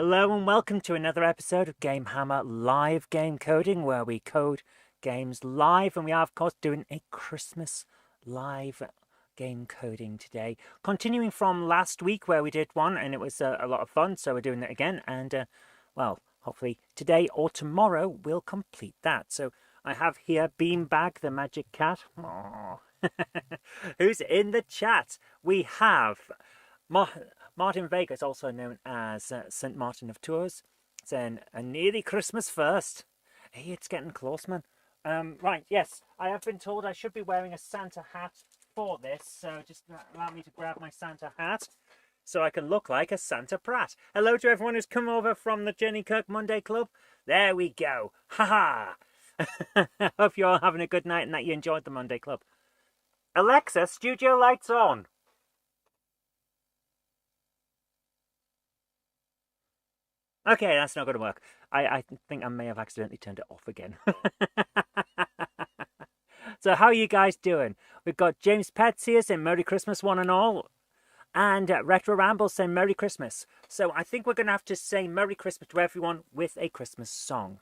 Hello and welcome to another episode of GameHammer Live Game Coding, where we code games live, and we are of course doing a Christmas live game coding today. Continuing from last week where we did one and it was a lot of fun, so we're doing it again, and well, hopefully today or tomorrow we'll complete that. So I have here Beanbag the Magic Cat. Aww. Who's in the chat? We have Martin Vegas, also known as St. Martin of Tours, saying, a nearly Christmas first. Hey, it's getting close, man. Right, yes, I have been told I should be wearing a Santa hat for this, so just allow me to grab my Santa hat so I can look like a Santa Pratt. Hello to everyone who's come over from the Jenny Kirk Monday Club. There we go. Ha ha! Hope you're all having a good night and that you enjoyed the Monday Club. Alexa, studio lights on. Okay, that's not going to work. I think I may have accidentally turned it off again. So how are you guys doing? We've got James Pets here saying Merry Christmas one and all. And Retro Ramble saying Merry Christmas. So I think we're going to have to say Merry Christmas to everyone with a Christmas song.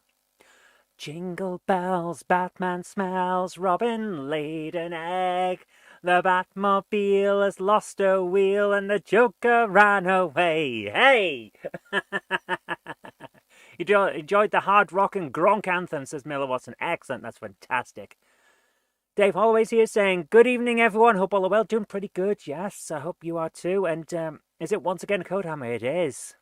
Jingle bells, Batman smells, Robin laid an egg. The Batmobile has lost a wheel and the Joker ran away. Hey! You enjoyed the hard rock and Gronk anthem, says Miller Watson. Excellent, that's fantastic. Dave Holloway's here saying, good evening, everyone. Hope all are well. Doing pretty good, yes. I hope you are too. And is it once again Codehammer? It is.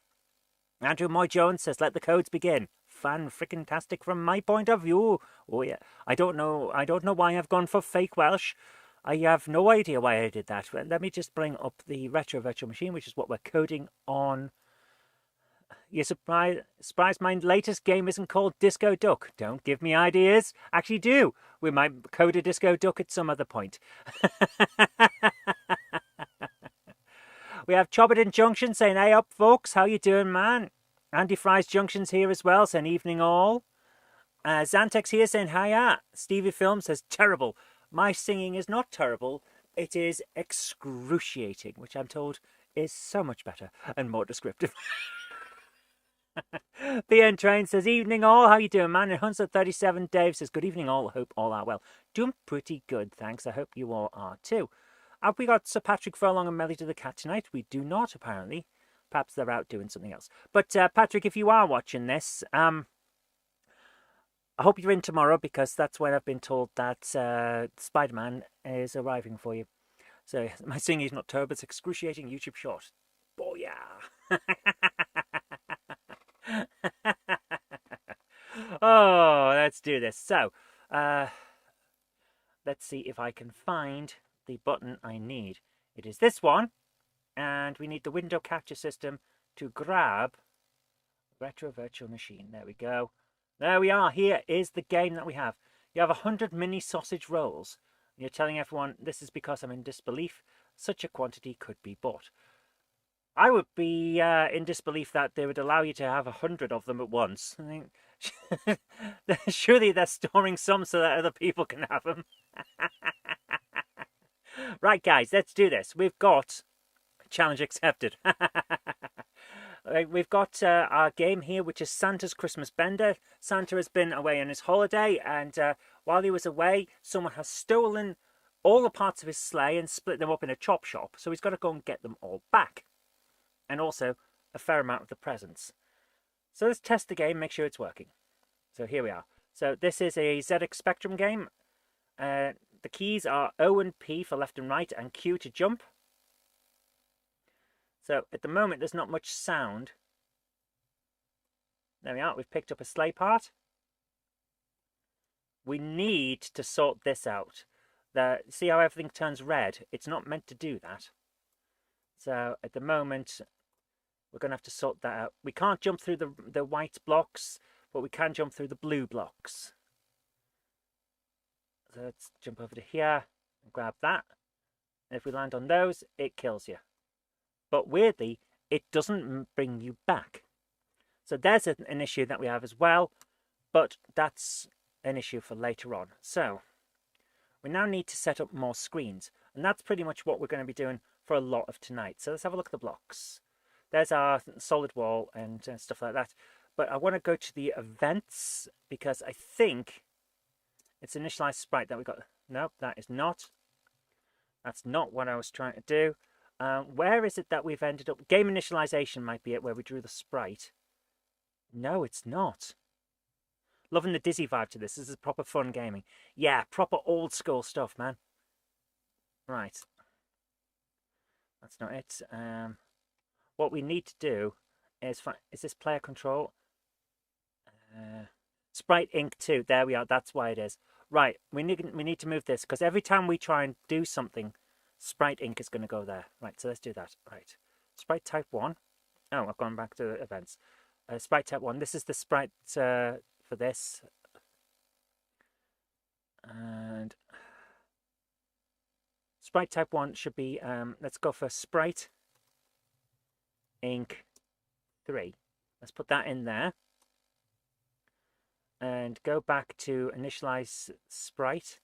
Andrew Moy Jones says, let the codes begin. Fan-frickin-tastic from my point of view. Oh, yeah. I don't know why I've gone for fake Welsh. I have no idea why I did that. Let me just bring up the Retro Virtual Machine, which is what we're coding on. You're surprised my latest game isn't called Disco Duck. Don't give me ideas. Actually do. We might code a Disco Duck at some other point. We have Chobberton Junction saying, hey up folks, how you doing, man? Andy Fry's Junction's here as well, saying evening all. Xantex here saying hiya. Stevie Film says terrible. My singing is not terrible. It is excruciating, which I'm told is so much better and more descriptive. The End Train says, evening all, how you doing, man? And Hunter37 Dave says, good evening all, hope all are well. Doing pretty good, thanks. I hope you all are too. Have we got Sir Patrick Furlong and Melly to the Cat tonight? We do not, apparently. Perhaps they're out doing something else. But Patrick, if you are watching this, I hope you're in tomorrow, because that's when I've been told that Spider-Man is arriving for you. So my singing is not terrible, it's excruciating YouTube short. Booyah! Oh, let's do this. So, let's see if I can find the button I need. It is this one, and we need the window capture system to grab Retro Virtual Machine. There we go. There we are. Here is the game that we have. You have 100 mini sausage rolls. You're telling everyone this is because I'm in disbelief. Such a quantity could be bought. I would be in disbelief that they would allow you to have 100 of them at once. I think, surely they're storing some so that other people can have them. Right, guys, let's do this. We've got challenge accepted. We've got our game here, which is Santa's Christmas Bender. Santa has been away on his holiday, and while he was away, someone has stolen all the parts of his sleigh and split them up in a chop shop. So he's got to go and get them all back. And also a fair amount of the presents. So let's test the game, make sure it's working. So here we are. So this is a ZX Spectrum game. The keys are O and P for left and right, and Q to jump. So at the moment there's not much sound. There we are, we've picked up a sleigh part. We need to sort this out. See how everything turns red? It's not meant to do that. So at the moment, we're going to have to sort that out. We can't jump through the white blocks, but we can jump through the blue blocks. So let's jump over to here and grab that. And if we land on those, it kills you. But weirdly, it doesn't bring you back. So there's an issue that we have as well, but that's an issue for later on. So we now need to set up more screens. And that's pretty much what we're going to be doing for a lot of tonight. So let's have a look at the blocks. there's our solid wall and stuff like that. But I want to go to the events because I think it's initialized sprite that we got. Nope, that is not. That's not what I was trying to do. Where is it that we've ended up? Game initialization might be it, where we drew the sprite. No, it's not. Loving the Dizzy vibe to this. This is proper fun gaming. Yeah, proper old school stuff, man. Right. That's not it. What we need to do is this player control? Sprite Inc. 2. There we are. That's why it is. Right. We need to move this because every time we try and do something, Sprite Inc. is going to go there. Right. So let's do that. Right. Sprite type 1. Oh, I've gone back to events. Sprite type 1. This is the sprite for this. And sprite type 1 should be, let's go for Sprite Inc. 3. Let's put that in there. And go back to initialize sprite.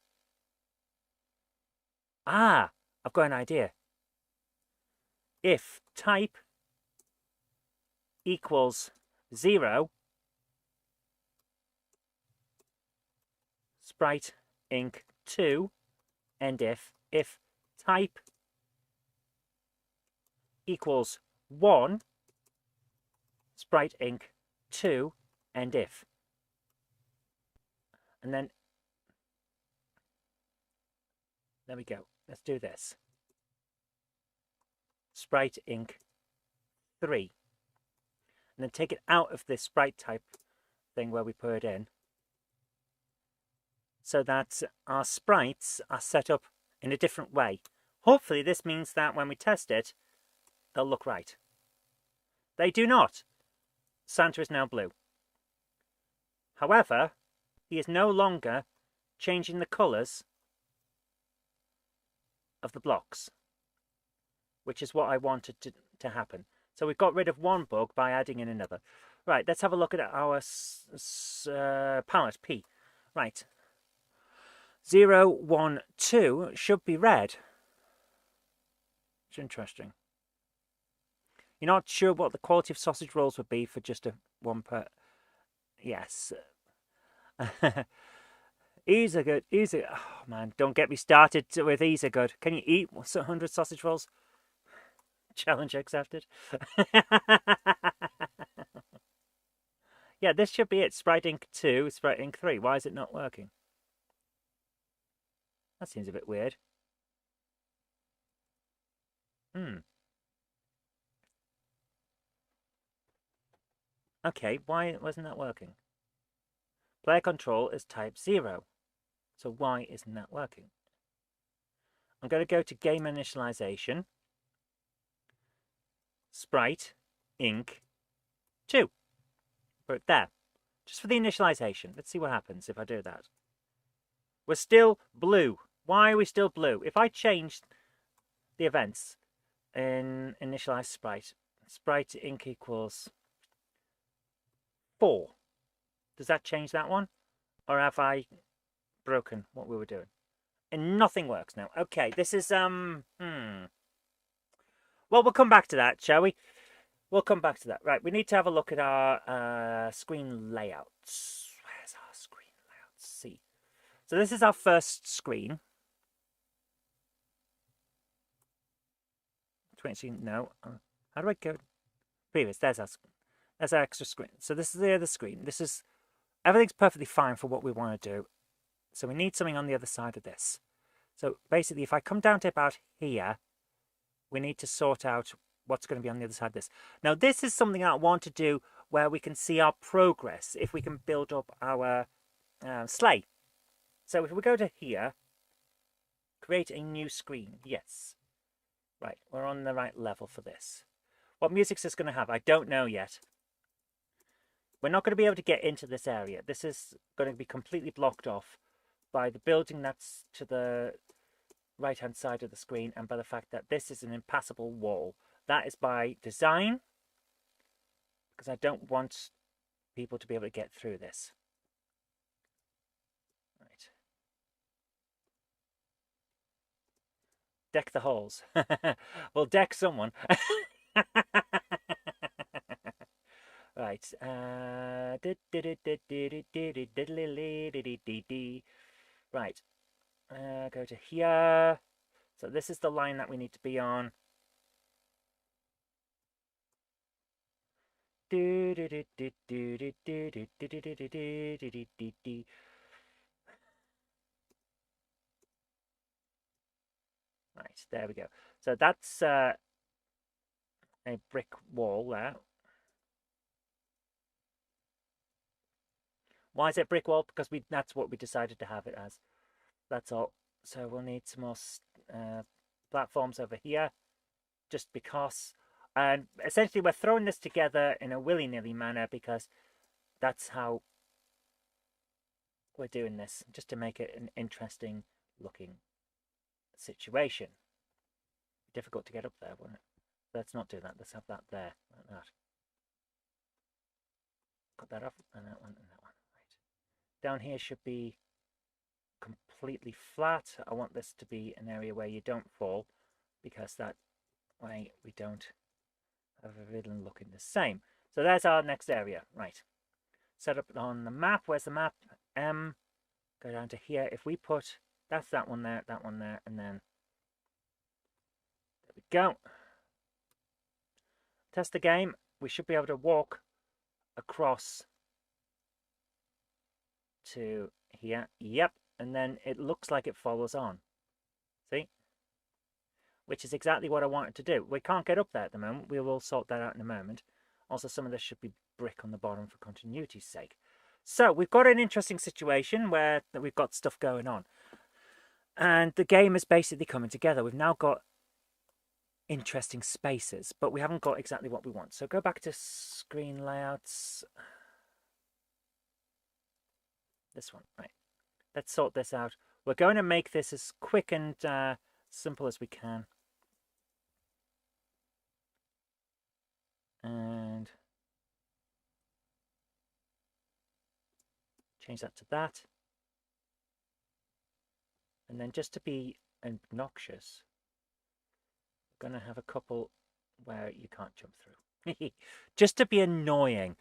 Ah, I've got an idea. If type equals 0, Sprite Inc. 2, and if type equals 1, Sprite Inc. 2, and if. And then, there we go. Let's do this. Sprite Inc. 3. And then take it out of this sprite type thing where we put it in, so that our sprites are set up in a different way. Hopefully this means that when we test it, they'll look right. They do not. Santa is now blue. However, he is no longer changing the colours of the blocks, which is what I wanted to happen. So we've got rid of one bug by adding in another. Right, let's have a look at our palette, P. Right. 0, 1, 2 should be red. It's interesting. You're not sure what the quality of sausage rolls would be for just a one per... Yes. Ease are good. Easy. Oh, man, don't get me started with ease are good. Can you eat 100 sausage rolls? Challenge accepted. Yeah, this should be it. Sprite Inc. 2, Sprite Inc. 3. Why is it not working? That seems a bit weird. Okay, why wasn't that working? Player control is type 0. So why isn't that working? I'm going to go to game initialization. Sprite Inc. 2. Put it there. Just for the initialization. Let's see what happens if I do that. We're still blue. Why are we still blue? If I change the events in initialize sprite, Sprite Inc. equals 4. Does that change that one? Or have I broken what we were doing? And nothing works now. Okay, this is, Well, we'll come back to that, shall we? We'll come back to that. Right, we need to have a look at our screen layouts. Where's our screen layouts? See. So this is our first screen. 20, no. How do I go? Previous, there's our extra screen. So this is the other screen. This is, everything's perfectly fine for what we want to do. So we need something on the other side of this. So basically, if I come down to about here, we need to sort out what's going to be on the other side of this. Now, this is something I want to do where we can see our progress, if we can build up our sleigh. So if we go to here, create a new screen. Yes. Right, we're on the right level for this. What music's this going to have? I don't know yet. We're not going to be able to get into this area. This is going to be completely blocked off by the building that's to the right-hand side of the screen and by the fact that this is an impassable wall. That is by design, because I don't want people to be able to get through this. Right. Deck the halls. We'll deck someone. Right. Right. Go to here. So this is the line that we need to be on. Right, there we go. So that's a brick wall there. Why is it brick wall? Because that's what we decided to have it as. That's all. So we'll need some more platforms over here, just because. And essentially, we're throwing this together in a willy-nilly manner because that's how we're doing this, just to make it an interesting looking situation. Difficult to get up there, wouldn't it? Let's not do that. Let's have that there, like that. Cut that off, and that one, and that one. Right. Down here should be completely flat. I want this to be an area where you don't fall, because that way we don't have everything looking the same. So there's our next area. Right. Set up on the map. Where's the map? Go down to here. If we put, that's that one there, and then there we go. Test the game. We should be able to walk across to here. Yep. And then it looks like it follows on. See? Which is exactly what I wanted to do. We can't get up there at the moment. We will sort that out in a moment. Also, some of this should be brick on the bottom for continuity's sake. So we've got an interesting situation where we've got stuff going on. And the game is basically coming together. We've now got interesting spaces, but we haven't got exactly what we want. So go back to screen layouts. This one, right. Let's sort this out. We're going to make this as quick and simple as we can. And change that to that. And then just to be obnoxious, we're going to have a couple where you can't jump through. Just to be annoying.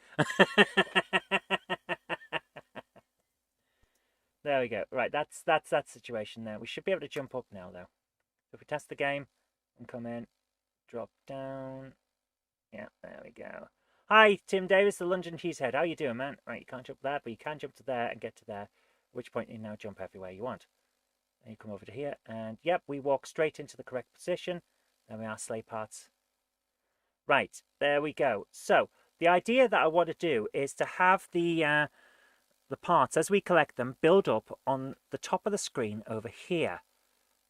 There we go. Right, that's that situation there. We should be able to jump up now, though. So if we test the game and come in, drop down. Yeah, there we go. Hi, Tim Davis, the London Cheesehead. How you doing, man? Right, you can't jump there, but you can jump to there and get to there, at which point you now jump everywhere you want. And you come over to here, and yep, we walk straight into the correct position. There we are, sleigh parts. Right, there we go. So the idea that I want to do is to have the parts, as we collect them, build up on the top of the screen over here.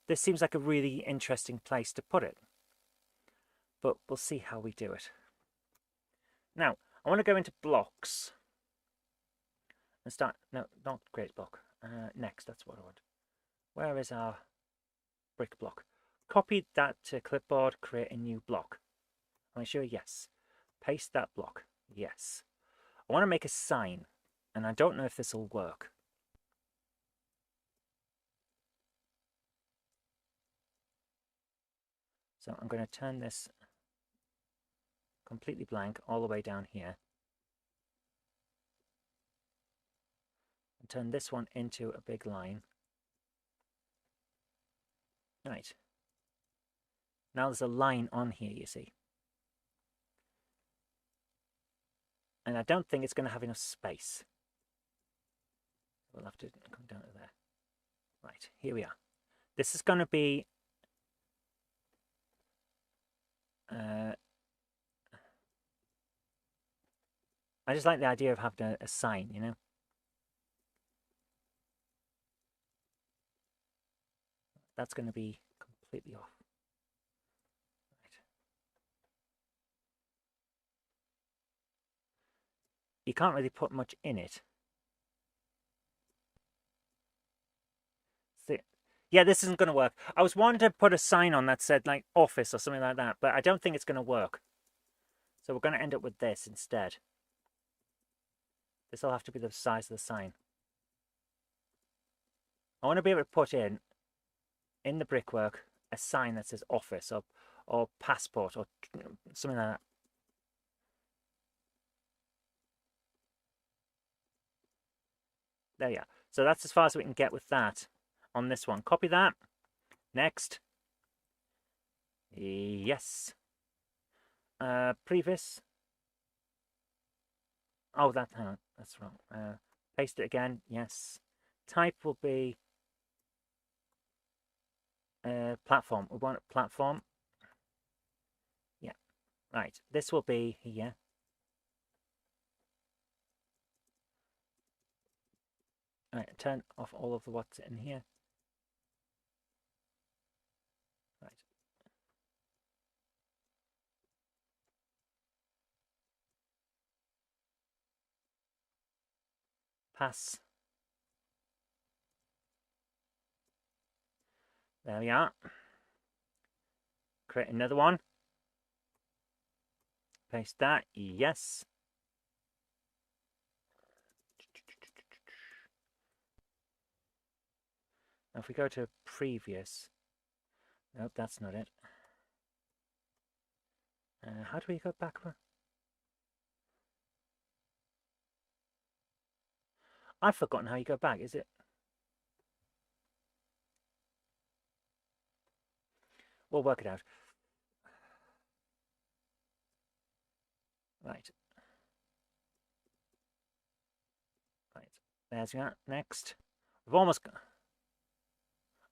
This seems like a really interesting place to put it. But we'll see how we do it. Now, I want to go into blocks. And start, no, not create block. Next, that's what I want. Where is our brick block? Copy that to clipboard, create a new block. Am I sure? Yes. Paste that block. Yes. I want to make a sign, and I don't know if this will work. So I'm going to turn this completely blank all the way down here. And turn this one into a big line. Right. Now there's a line on here, you see. And I don't think it's going to have enough space. We'll have to come down to there. Right, here we are. This is going to be I just like the idea of having a sign, you know. That's going to be completely off. Right. You can't really put much in it. See, yeah, this isn't going to work. I was wanting to put a sign on that said like office or something like that, but I don't think it's going to work. So we're going to end up with this instead. This will have to be the size of the sign. I want to be able to put in the brickwork a sign that says office or passport or something like that. There we are. So that's as far as we can get with that on this one. Copy that. Next. Yes. Previous. Oh, hang on, that's wrong. Paste it again. Yes. Type will be platform. We want a platform. Yeah. Right. This will be here. Right. Turn off all of the what's in here. Right. Pass. There we are. Create another one. Paste that. Yes. Now if we go to previous. Nope, that's not it. How do we go backward? I've forgotten how you go back. Is it? We'll work it out. Right. Right. There's that. Next. We've almost got...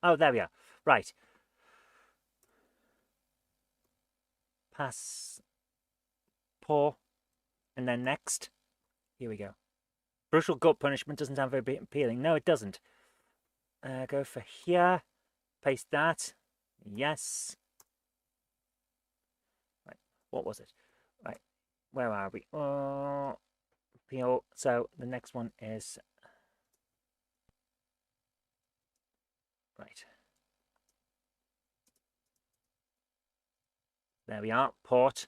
Oh, there we are. Right. Pass. Pour. And then next. Here we go. Brutal gut punishment doesn't sound very appealing. No, it doesn't. Go for here. Paste that. Yes. Right. What was it? Right. Where are we? Oh, PO. So the next one is... Right. There we are. Port.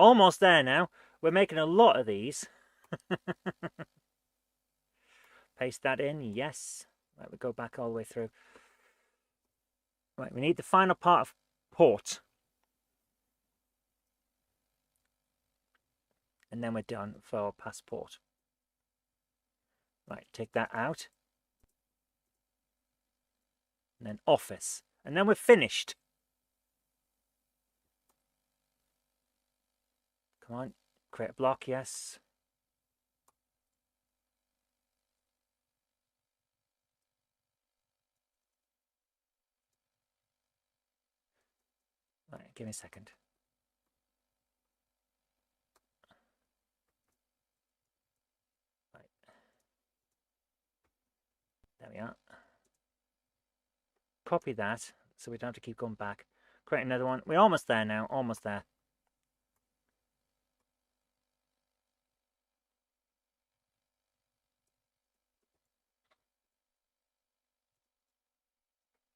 Almost there now. We're making a lot of these. Paste that in. Yes. Right, we go back all the way through. Right, we need the final part of port. And then we're done for passport. Right, take that out. And then office. And then we're finished. Come on. Create a block, yes. Right, give me a second. Right. There we are. Copy that so we don't have to keep going back. Create another one. We're almost there now. Almost there.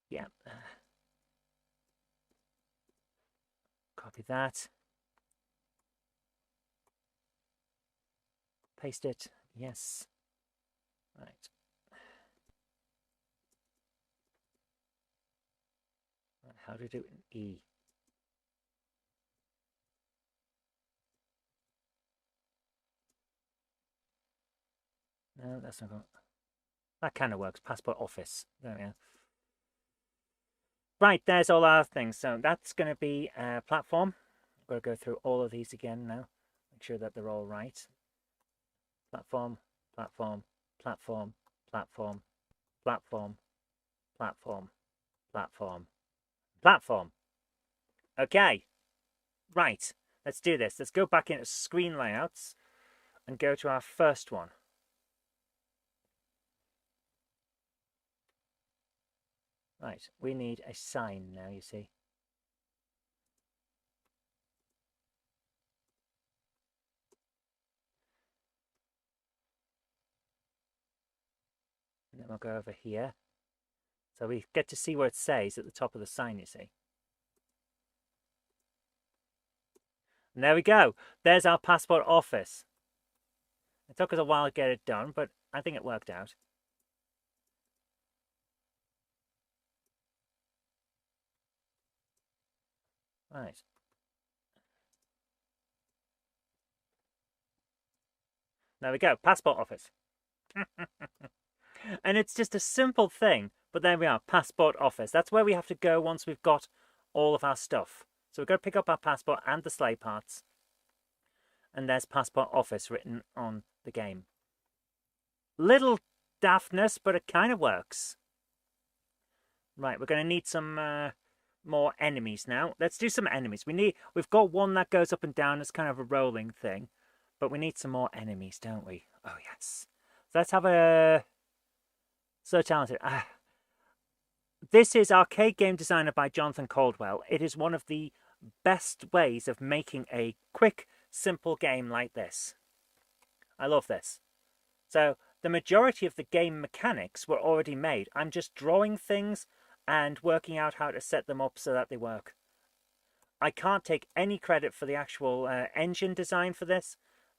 Yeah. Copy that. Paste it. Yes. Right. Right. How do we do it in E? No, that's not going. That kind of works. Passport office. There we are. Right, there's all our things. So that's going to be a platform. I've got to go through all of these again now. Make sure that they're all right. Platform, platform, platform, platform, platform, platform, platform, platform. Okay, right. Let's do this. Let's go back into screen layouts and go to our first one. Right, we need a sign now, you see. And then we'll go over here. So we get to see what it says at the top of the sign, you see. And there we go. There's our passport office. It took us a while to get it done, but I think it worked out. Right. There we go. Passport office. And it's just a simple thing, but there we are, passport office. That's where we have to go once we've got all of our stuff. So we've got to pick up our passport and the sleigh parts. And there's passport office written on the game. Little daftness, but it kind of works. Right, we're going to need some more enemies now. Let's do some enemies. We've got one that goes up and down. It's kind of a rolling thing. But we need some more enemies, don't we? Oh, yes. So let's have a... So talented. This is Arcade Game Designer by Jonathan Caldwell. It is one of the best ways of making a quick, simple game like this. I love this. So the majority of the game mechanics were already made. I'm just drawing things and working out how to set them up so that they work. I can't take any credit for the actual engine design for this.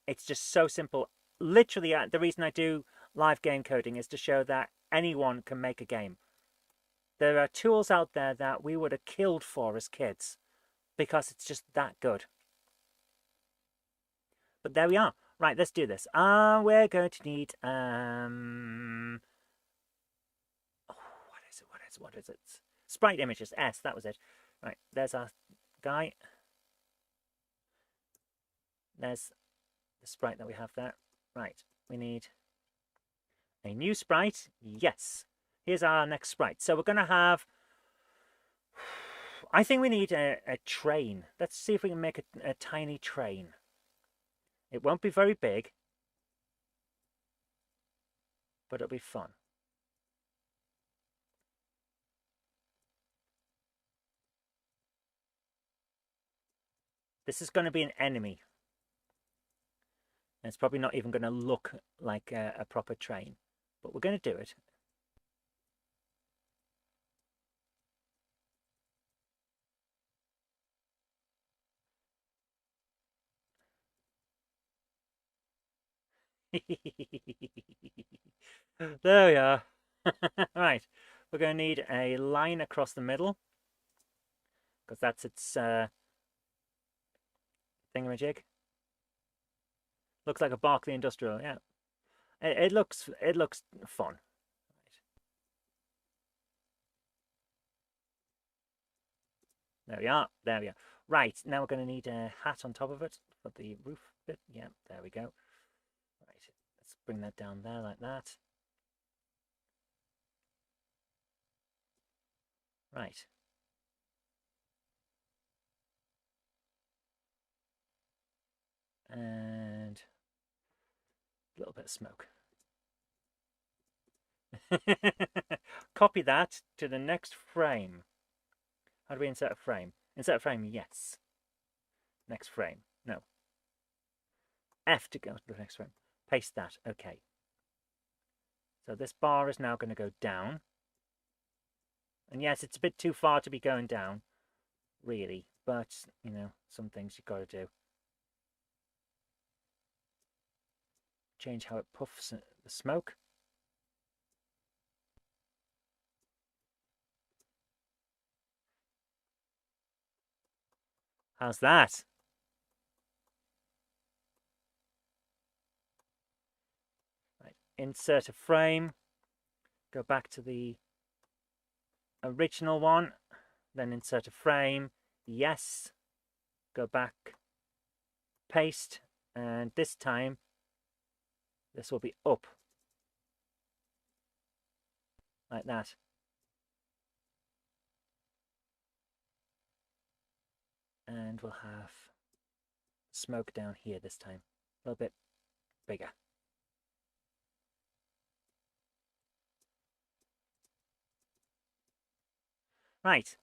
It's just so simple. Literally, the reason I do live game coding is to show that anyone can make a game. There are tools out there that we would have killed for as kids because it's just that good. But there we are. Right, let's do this. We're going to need what is it? Sprite images. S, that was it. Right, there's our guy. There's the sprite that we have there. Right, we need a new sprite. Yes. Here's our next sprite. So we're going to have... I think we need a train. Let's see if we can make a tiny train. It won't be very big, but it'll be fun. This is going to be an enemy. And it's probably not even going to look like a proper train, but we're going to do it. There we are. Right, we're going to need a line across the middle because that's its thingamajig. Looks like a Barclay Industrial, yeah. It looks fun. There we are. There we are. Right, now we're going to need a hat on top of it for the roof bit. Yeah, there we go. Right, let's bring that down there like that. Right. And a little bit of smoke. Copy that to the next frame. How do we insert a frame? Insert a frame, yes. Next frame, no. F to go to the next frame. Paste that, okay. So this bar is now going to go down. And yes, it's a bit too far to be going down, really. But, you know, some things you've got to do. Change how it puffs the smoke. How's that? Right. Insert a frame. Go back to the original one. Then insert a frame. Yes. Go back. Paste. And this time, this will be up. Like that. And we'll have smoke down here this time. A little bit bigger. Right.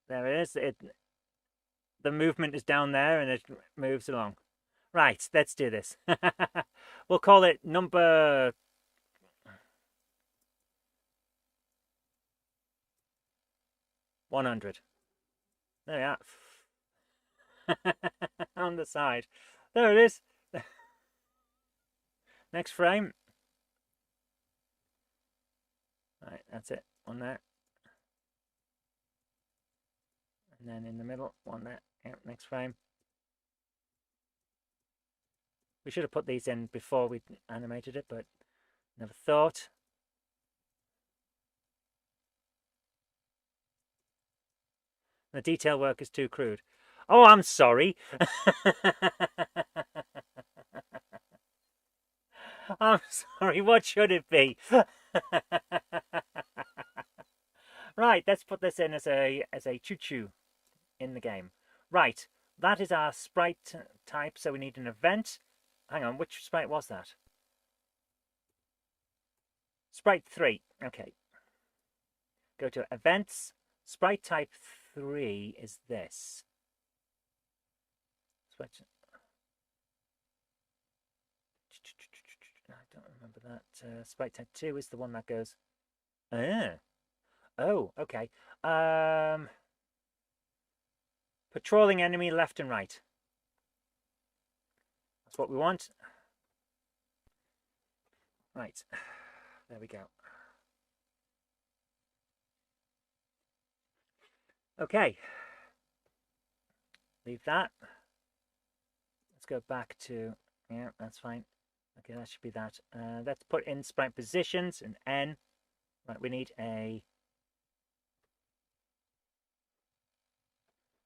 There it is. The movement is down there and it moves along. Right, let's do this. We'll call it number 100. There we are. On the side. There it is. Next frame. Right, that's it. One there. And then in the middle, one there. Yep, next frame. We should have put these in before we animated it, but never thought. The detail work is too crude. Oh, I'm sorry. I'm sorry. What should it be? Right, let's put this in as a choo-choo in the game. Right, that is our sprite type, so we need an event. Hang on, which sprite was that? Sprite 3. Okay. Go to events. Sprite type 3 is this. Sprite... I don't remember that. Sprite type 2 is the one that goes... Oh, okay. Patrolling enemy left and right. That's what we want. Right. There we go. Okay. Leave that. Let's go back to... Yeah, that's fine. Okay, that should be that. Let's put in sprite positions, an N. Right, we need a...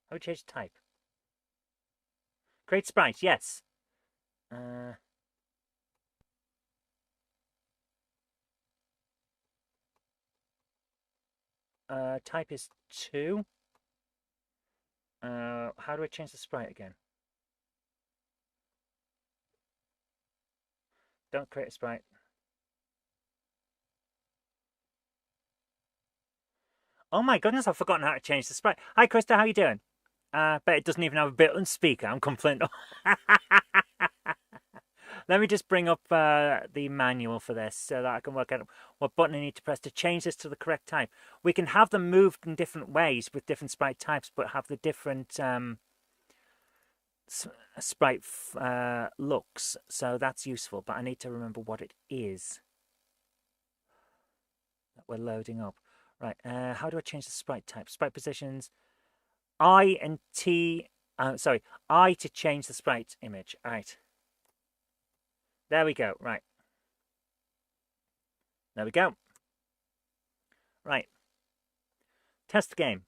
How do we change type? Create sprite, yes. Type is 2. How do I change the sprite again? Don't create a sprite. Oh my goodness, I've forgotten how to change the sprite. Hi, Krista, how you doing? Bet it doesn't even have a built-in speaker. I'm complaining. Let me just bring up the manual for this so that I can work out what button I need to press to change this to the correct type. We can have them moved in different ways with different sprite types, but have the different sprite looks. So that's useful, but I need to remember what it is that we're loading up. Right, how do I change the sprite type? Sprite positions, I and T, sorry, I to change the sprite image. All right. There we go. Right. There we go. Right. Test the game.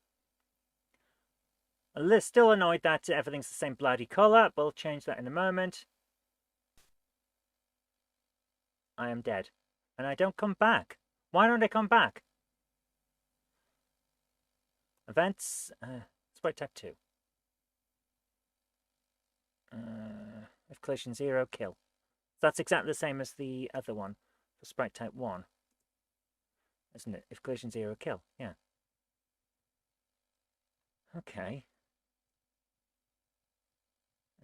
Still annoyed that everything's the same bloody colour. We'll change that in a moment. I am dead. And I don't come back. Why don't I come back? Events. Sprite type 2. If collision 0, kill. That's exactly the same as the other one for sprite type 1. Isn't it? If collision 0, kill. Yeah. Okay.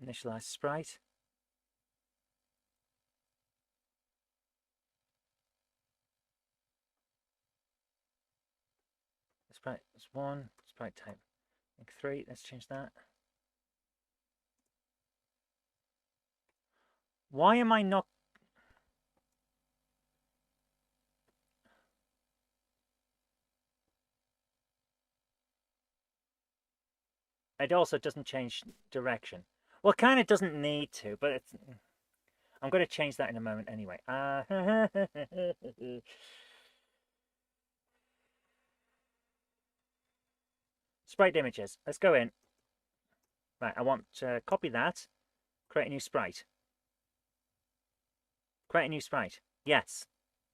Initialize sprite. Sprite is 1. Sprite type 3. Let's change that. Why am I not... It also doesn't change direction. Well, it kind of doesn't need to, but it's... I'm going to change that in a moment anyway. Sprite images. Let's go in. Right, I want to copy that. Create a new sprite. Create a new sprite. Yes.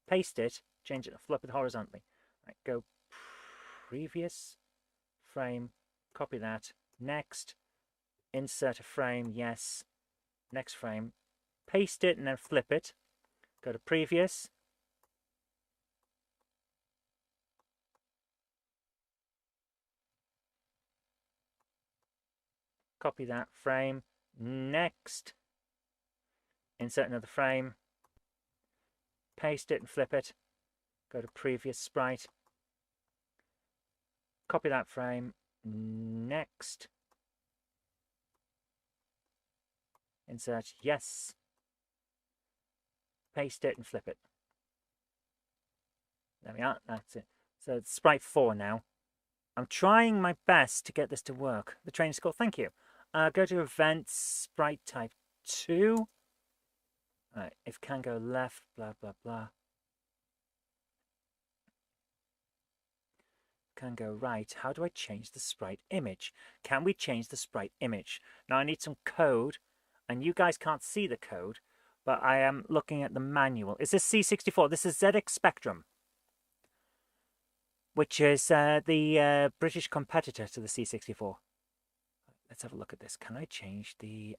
Paste it. Change it. Flip it horizontally. Right, go previous frame. Copy that. Next. Insert a frame. Yes. Next frame. Paste it and then flip it. Go to previous. Copy that frame. Next. Insert another frame. Paste it and flip it. Go to previous sprite. Copy that frame. Next. Insert yes. Paste it and flip it. There we are. That's it. So it's sprite 4 now. I'm trying my best to get this to work. The training score, thank you. Go to events, sprite type 2. Right, if can go left, blah, blah, blah. Can go right. How do I change the sprite image? Can we change the sprite image? Now I need some code, and you guys can't see the code, but I am looking at the manual. Is this C64? This is ZX Spectrum, which is the British competitor to the C64. Let's have a look at this. Can I change the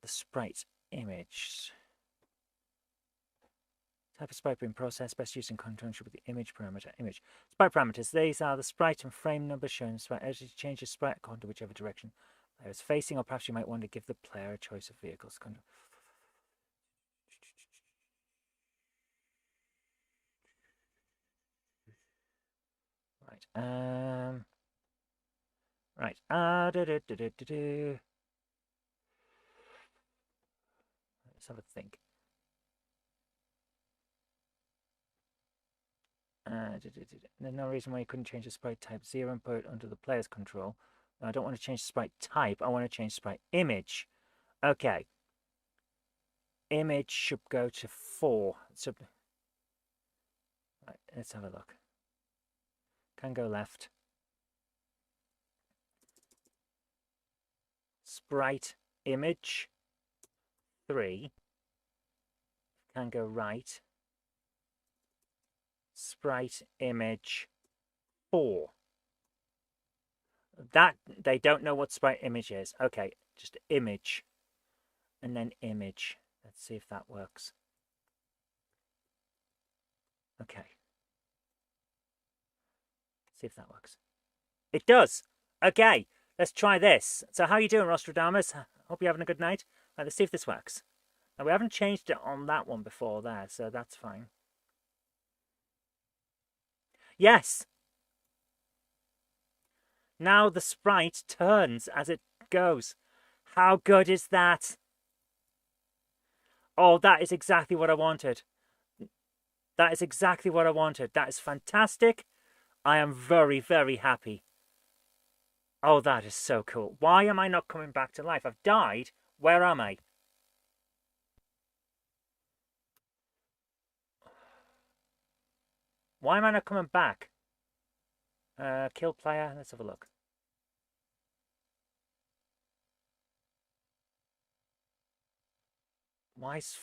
sprite image? Type of sprite being processed, best used in conjunction with the image parameter. Image. Sprite parameters. These are the sprite and frame numbers shown in sprite. As you change the sprite according to whichever direction the player is facing, or perhaps you might want to give the player a choice of vehicles. Right. Right. Let's have a think. There's no reason why you couldn't change the sprite type 0 input under the player's control. No, I don't want to change the sprite type. I want to change sprite image. Okay. Image should go to 4. Right, let's have a look. Can go left. Sprite image 3. Can go right. Sprite image 4. That they don't know what sprite image is. Okay, just image and then image. Let's see if that works. Okay. See if that works. It does. Okay, let's try this. So how are you doing, Rostradamus? Hope you're having a good night. Right, let's see if this works. Now, we haven't changed it on that one before there, so that's fine. Yes! Now the sprite turns as it goes. How good is that? Oh, that is exactly what I wanted. That is exactly what I wanted. That is fantastic. I am very, very happy. Oh, that is so cool. Why am I not coming back to life? I've died. Where am I? Why am I not coming back? Kill player. Let's have a look. Why is...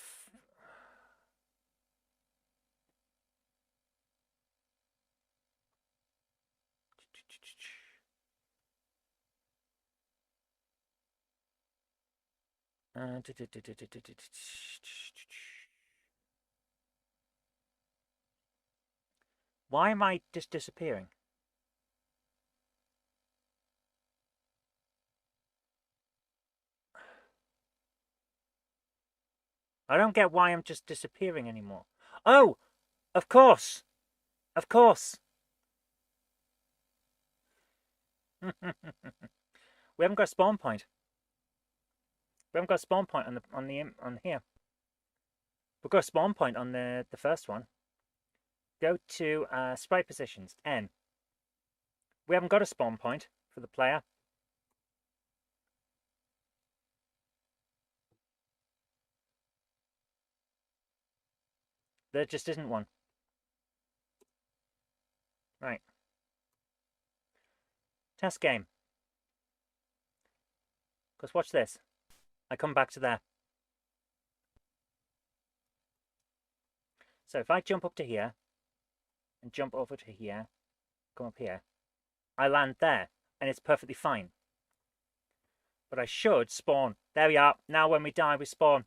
Why am I just disappearing? I don't get why I'm just disappearing anymore. Oh, of course. Of course. We haven't got a spawn point. We haven't got a spawn point on here. We've got a spawn point on the first one. Go to sprite positions, N. We haven't got a spawn point for the player. There just isn't one. Right. Test game. Because watch this. I come back to there. So if I jump up to here, and jump over to here, come up here, I land there, and it's perfectly fine. But I should spawn. There we are. Now when we die, we spawn.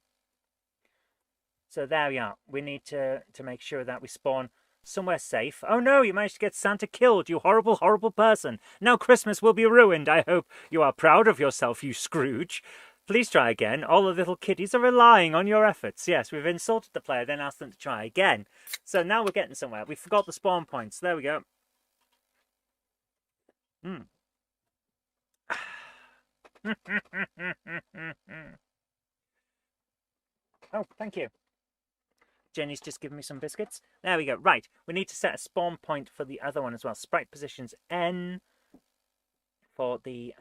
So there we are. We need to make sure that we spawn somewhere safe. Oh no, you managed to get Santa killed, you horrible, horrible person. Now Christmas will be ruined. I hope you are proud of yourself, you Scrooge. Please try again. All the little kiddies are relying on your efforts. Yes, we've insulted the player, then asked them to try again. So now we're getting somewhere. We forgot the spawn points. There we go. Oh, thank you. Jenny's just given me some biscuits. There we go. Right, we need to set a spawn point for the other one as well. Sprite positions N for the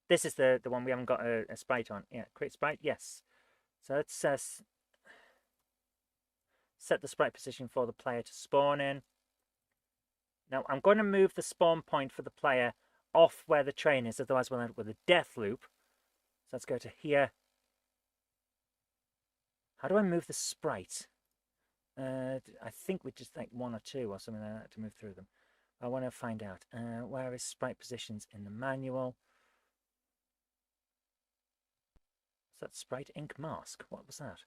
This is the one we haven't got a sprite on. Yeah, create sprite. Yes. So let's set the sprite position for the player to spawn in. Now I'm going to move the spawn point for the player off where the train is, otherwise we'll end up with a death loop. So let's go to here. How do I move the sprite? I think we just like 1 or 2 or something like that to move through them. I want to find out. Where is sprite positions in the manual? Is that sprite ink mask? What was that?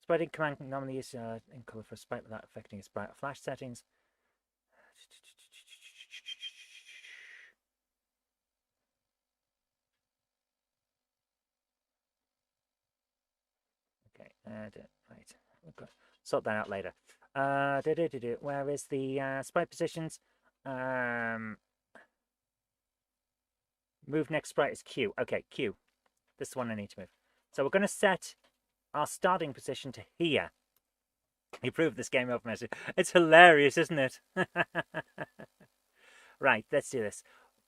Sprite ink command can normally use ink color for a sprite without affecting its sprite or flash settings. Okay, right. We've got sort that out later. Where is the sprite positions? Move next sprite is Q. Okay, Q. This is the one I need to move. So we're going to set our starting position to here. You proved this game over message. It's hilarious, isn't it? Right, let's do this.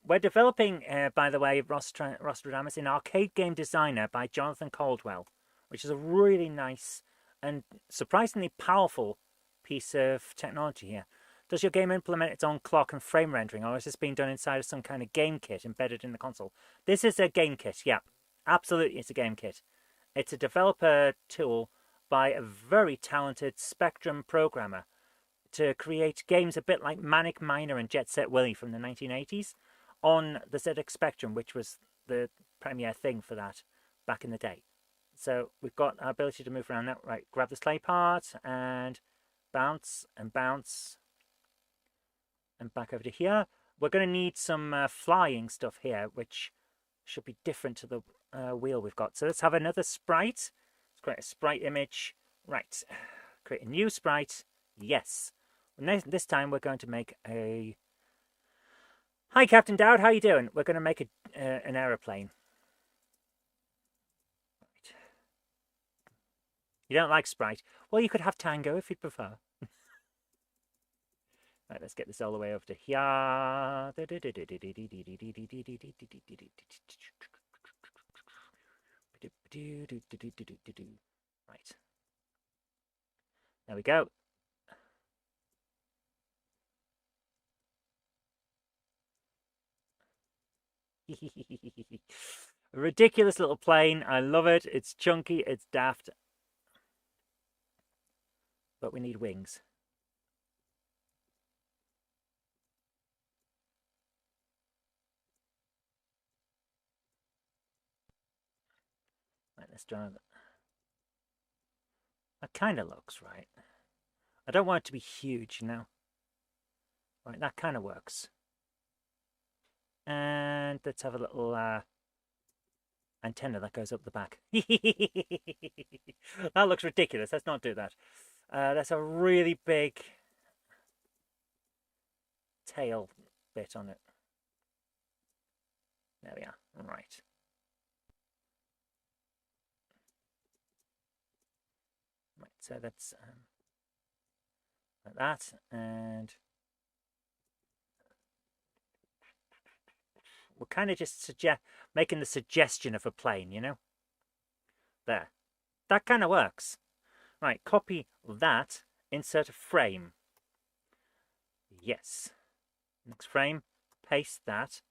We're developing, by the way, Rostradamus in Arcade Game Designer by Jonathan Caldwell, which is a really nice and surprisingly powerful piece of technology here. Does your game implement its own clock and frame rendering, or is this being done inside of some kind of game kit embedded in the console? This is a game kit, yeah. Absolutely, it's a game kit. It's a developer tool by a very talented Spectrum programmer to create games a bit like Manic Miner and Jet Set Willy from the 1980s on the ZX Spectrum, which was the premier thing for that back in the day. So we've got our ability to move around that. Right, grab this clay part and bounce and bounce and back over to here. We're going to need some flying stuff here, which should be different to the wheel we've got. So let's have another sprite. Let's create a sprite image. Right, create a new sprite. Yes. This time we're going to make a... Hi, Captain Dowd. How you doing? We're going to make an aeroplane. Right. You don't like sprite? Well, you could have Tango if you'd prefer. Right, let's get this all the way over to here. Right. There we go. A ridiculous little plane. I love it. It's chunky. It's daft. But we need wings. Right, let's drive it. That kind of looks right. I don't want it to be huge, you know. Right, that kind of works. And let's have a little antenna that goes up the back. That looks ridiculous. Let's not do that. That's a really big tail bit on it. There we are. Right. Right, so that's like that, and we're kind of just making the suggestion of a plane, you know? There. That kind of works. Right, copy that, insert a frame. Yes. Next frame, paste that.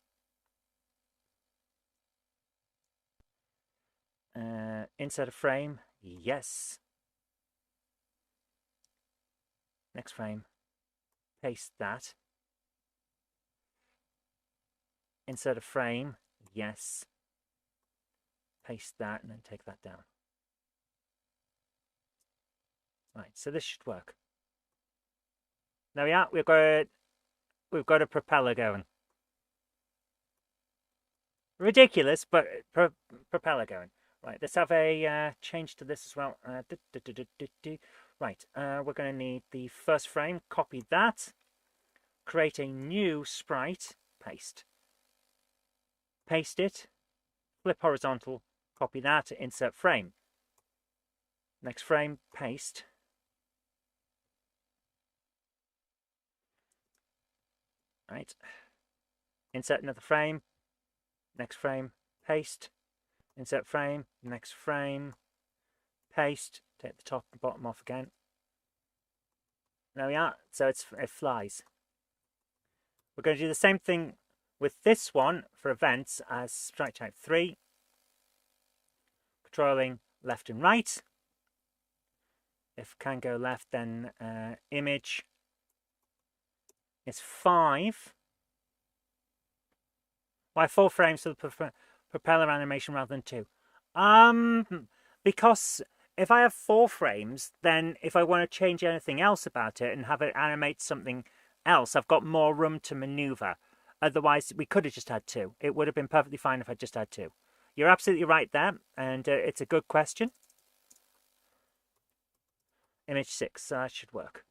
Insert a frame. Yes. Next frame, paste that. Insert a frame. Yes. Paste that and then take that down. Right, so this should work. There we are. We've got a propeller going. Ridiculous, but propeller going. Right, let's have a change to this as well. Right, we're going to need the first frame. Copy that. Create a new sprite. Paste. Paste it. Flip horizontal. Copy that. Insert frame. Next frame. Paste. Right. Insert another frame. next frame, paste, insert frame, next frame, paste, take the top and bottom off again. There we are. So it flies. We're going to do the same thing with this one for events as sprite type 3. Controlling left and right. If can go left, then image is 5. Why 4 frames for the propeller animation rather than 2? Because if I have 4 frames, then if I want to change anything else about it and have it animate something else, I've got more room to maneuver. Otherwise, we could have just had 2. It would have been perfectly fine if I just had 2. You're absolutely right there, and it's a good question. Image 6, so that should work.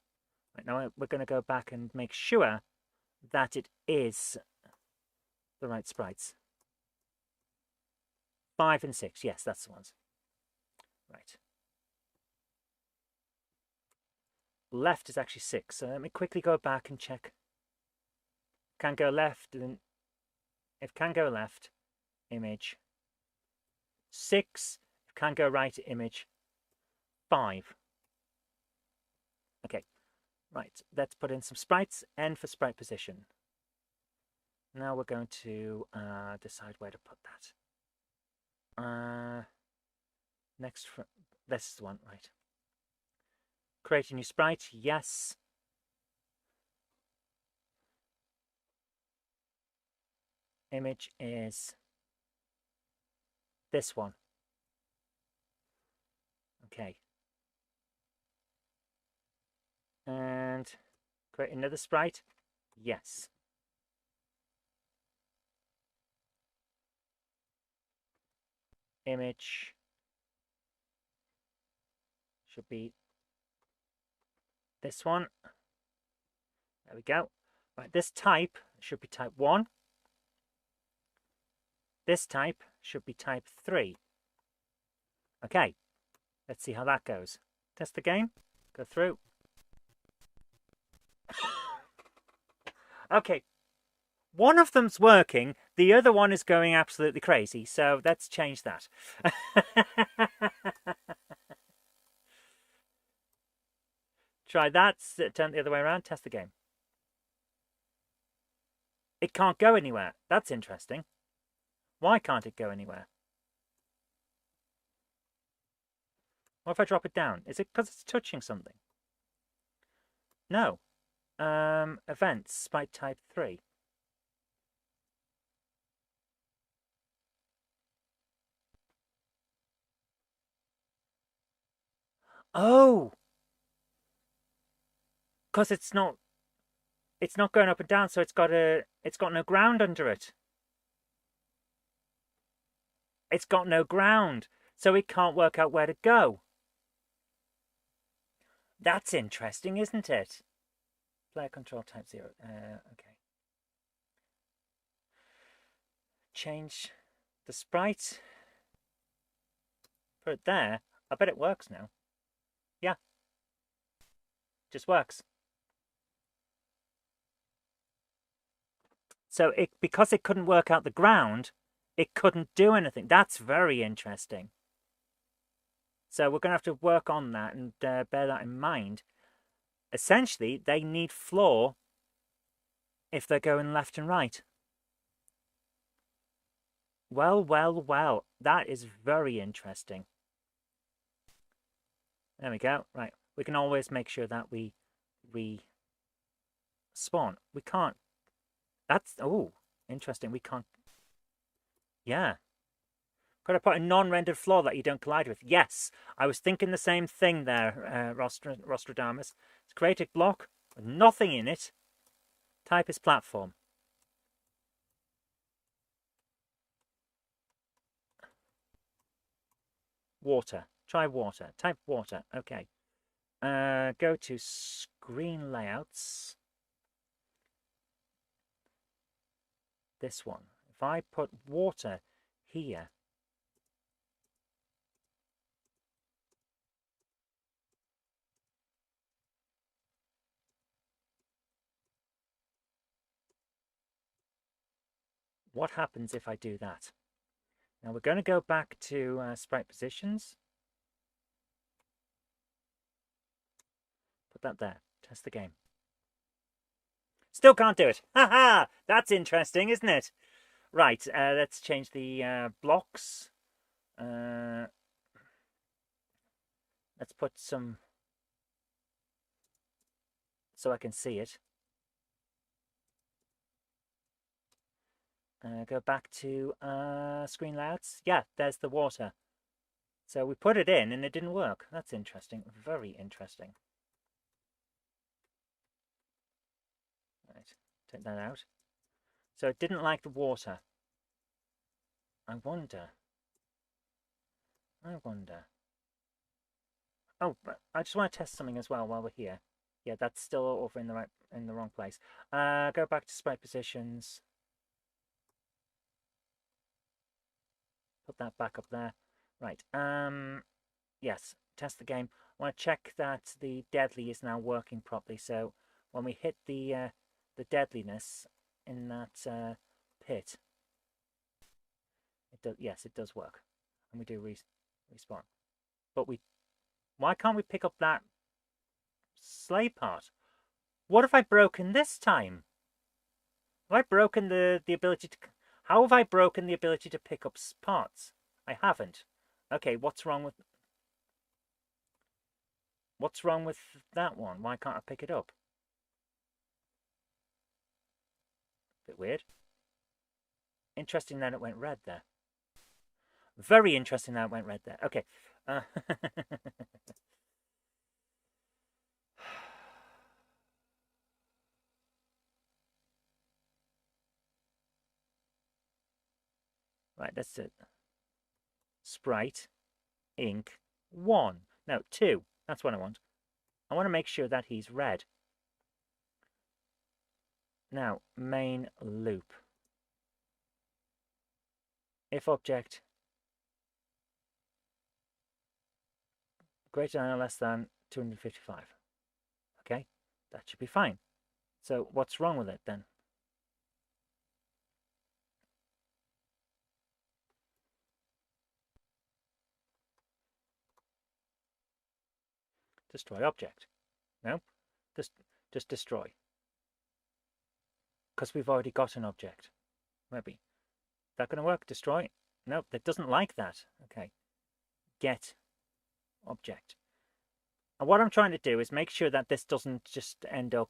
Right, now we're going to go back and make sure that it is the right sprites. 5 and 6, yes, that's the ones. Right. Left is actually 6, so let me quickly go back and check. Can go left, then if can go left, image 6. If can go right, image 5. Okay, right, let's put in some sprites. N for sprite position. Now we're going to decide where to put that. Next, this is the one, right. Create a new sprite, yes. Image is this one. Okay. And create another sprite, yes. Image should be this one. There we go. Right, this type should be type 1. This type should be type 3. Okay, let's see how that goes. Test the game. Go through. Okay, one of them's working. The other one is going absolutely crazy. So let's change that. Try that. Turn the other way around. Test the game. It can't go anywhere. That's interesting. Why can't it go anywhere? What if I drop it down? Is it because it's touching something? No. Events, sprite type 3. Oh! Because it's not going up and down, so it's got no ground under it. It's got no ground, so it can't work out where to go. That's interesting, isn't it? Player control type 0. Okay. Change the sprite. Put it there. I bet it works now. Yeah. Just works. So because it couldn't work out the ground, it couldn't do anything. That's very interesting. So we're going to have to work on that and bear that in mind. Essentially, they need floor if they're going left and right. Well, well, well. That is very interesting. There we go. Right. We can always make sure that we spawn. We can't. That's, oh, interesting. We can't. Yeah. Could I put a non-rendered floor that you don't collide with? Yes. I was thinking the same thing there, Rostradamus. It's create a block with nothing in it. Type is platform. Water. Try water. Type water. Okay. Go to screen layouts. This one. If I put water here, what happens if I do that? Now we're going to go back to sprite positions. Put that there. Test the game. Still can't do it. Haha! That's interesting, isn't it? Right, let's change the blocks. Let's put some so I can see it. Go back to screen layouts. Yeah, there's the water. So we put it in and it didn't work. That's interesting. Very interesting. Right, take that out. So it didn't like the water. I wonder. Oh, but I just want to test something as well while we're here. Yeah, that's still over in the wrong place. Go back to sprite positions. Put that back up there. Right. Yes. Test the game. I want to check that the deadly is now working properly. So when we hit the deadliness in that pit, it does. Yes, it does work, and we do respawn. But why can't we pick up that sleigh part? What have I broken this time? Have I broken the ability to? How have I broken the ability to pick up parts? I haven't. Okay, what's wrong with that one? Why can't I pick it up? Bit weird. Interesting that it went red there. Very interesting that it went red there. Okay. Right, that's it. Sprite, ink, 1. No, 2. That's what I want. I want to make sure that he's red. Now, main loop. If object greater than or less than 255. Okay, that should be fine. So what's wrong with it then? Destroy object. No, just destroy. Because we've already got an object. Maybe. That going to work? Destroy? Nope, that doesn't like that. Okay. Get object. And what I'm trying to do is make sure that this doesn't just end up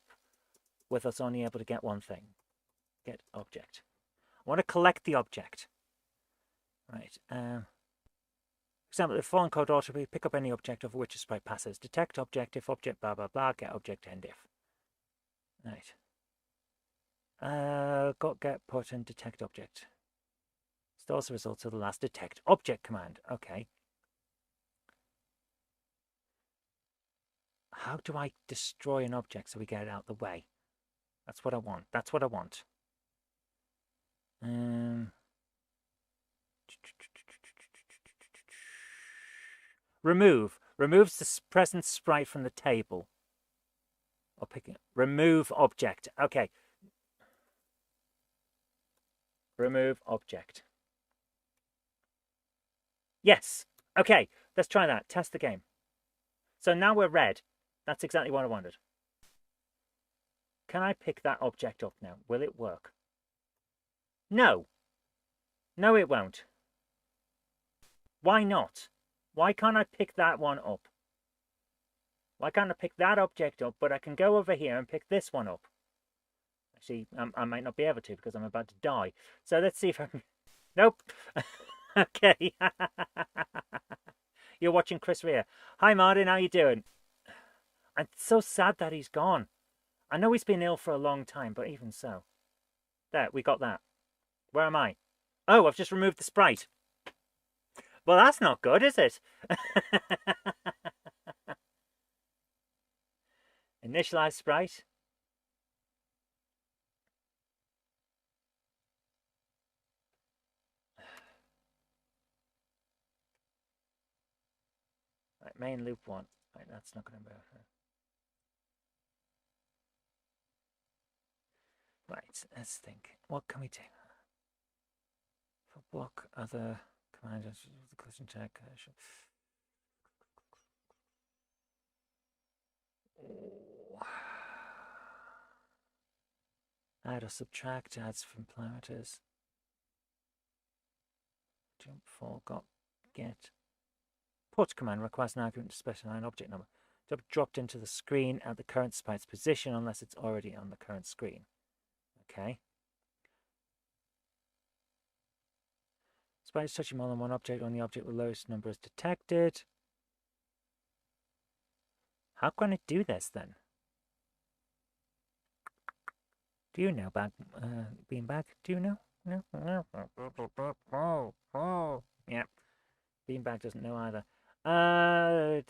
with us only able to get one thing. Get object. I want to collect the object. Right. For example, if foreign code auto, we pick up any object over which a sprite passes. Detect object, if object, blah, blah, blah, get object, end if. Right. Got get put and detect object. Stores the results of the last detect object command. Okay. How do I destroy an object so we get it out of the way? That's what I want. That's what I want. Remove. Removes the present sprite from the table. Or pick it. Remove object. Okay. Remove object. Yes. Okay. Let's try that. Test the game. So now we're red. That's exactly what I wanted. Can I pick that object up now? Will it work? No. No, it won't. Why not? Why can't I pick that one up? Why can't I pick that object up, but I can go over here and pick this one up? Actually, I might not be able to because I'm about to die. So let's see if I can... Nope. Okay. You're watching Chris Rea. Hi, Martin. How you doing? I'm so sad that he's gone. I know he's been ill for a long time, but even so. There, we got that. Where am I? Oh, I've just removed the sprite. Well, that's not good, is it? Initialize sprite. Right, main loop 1. Right, that's not going to be... Right, let's think. What can we do? Block other commands. The collision check. Add or subtract adds from parameters. Jump forgot get. Put command requires an argument to specify an object number. To be dropped into the screen at the current sprite's position unless it's already on the current screen. Okay. Sprite is touching more than one object when the object with the lowest number is detected. How can it do this then? Do you know, Beanbag? Do you know? No? Yeah. Beanbag doesn't know either. I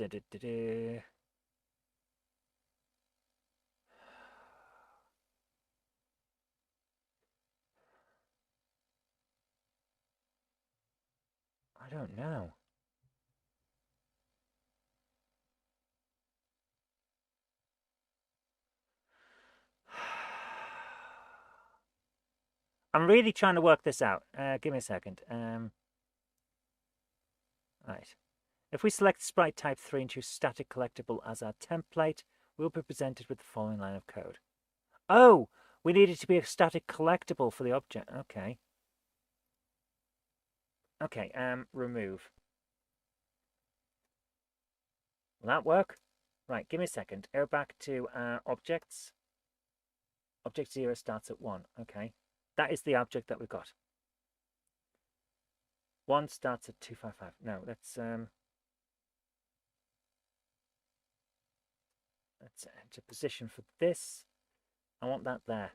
don't know. I'm really trying to work this out. Give me a second. Right. If we select sprite type 3 and choose static collectible as our template, we'll be presented with the following line of code. Oh, we need it to be a static collectible for the object. Okay. Okay, remove. Will that work? Right, give me a second. Go back to objects. Object 0 starts at 1. Okay. That is the object that we've got. 1 starts at 255. No, let's enter position for this. I want that there.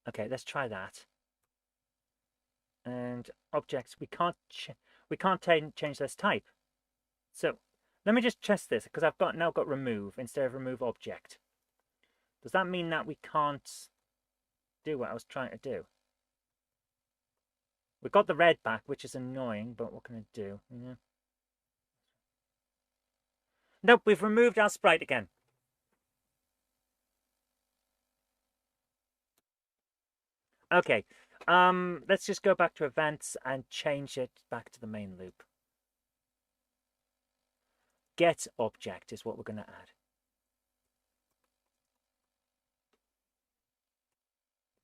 Okay, let's try that. And objects, we can't change this type. So let me just test this because I've now got remove instead of remove object. Does that mean that we can't do what I was trying to do? We've got the red back, which is annoying, but what can I do? Yeah. Nope, we've removed our sprite again. Okay, let's just go back to events and change it back to the main loop. Get object is what we're going to add.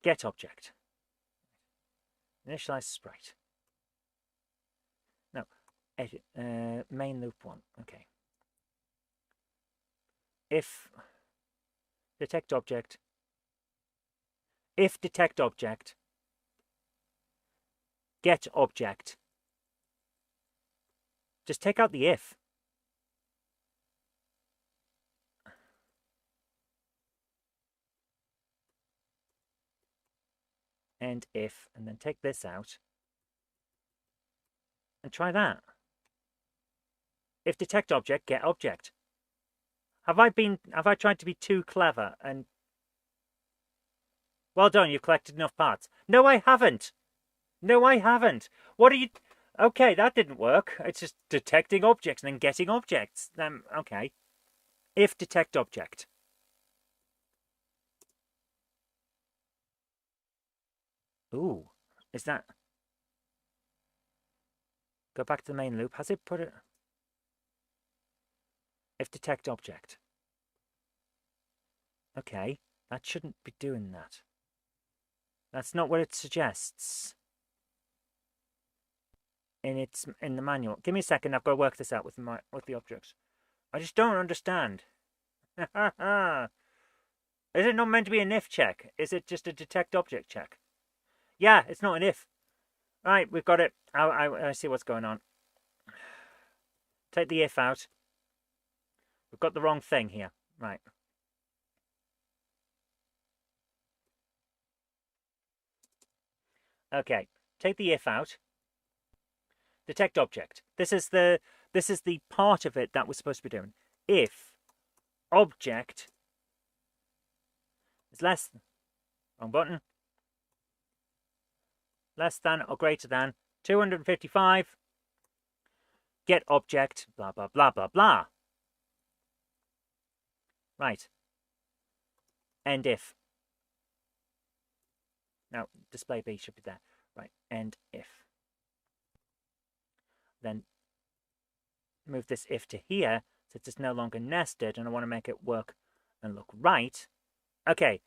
Get object. Initialize sprite. No, edit, main loop 1. Okay. If detect object. If detect object. Get object. Just take out the if. And if, and then take this out. And try that. If detect object, get object. Have I tried to be too clever and... Well done, you've collected enough parts. No, I haven't. No, I haven't. What are you... Okay, that didn't work. It's just detecting objects and then getting objects. Okay. If detect object. Ooh, is that... Go back to the main loop. Has it put it... If detect object. Okay, that shouldn't be doing that. That's not what it suggests. In the manual. Give me a second, I've got to work this out with the objects. I just don't understand. Is it not meant to be an if check? Is it just a detect object check? Yeah, it's not an if. Right, we've got it. I see what's going on. Take the if out. We've got the wrong thing here. Right. Okay, take the if out. Detect object. This is the part of it that we're supposed to be doing. If object is less than, wrong button, less than or greater than 255, get object, blah, blah, blah, blah, blah. Right. End if. Now, display B should be there. Right, end if. Then move this if to here, so it's no longer nested, and I want to make it work and look right. Okay.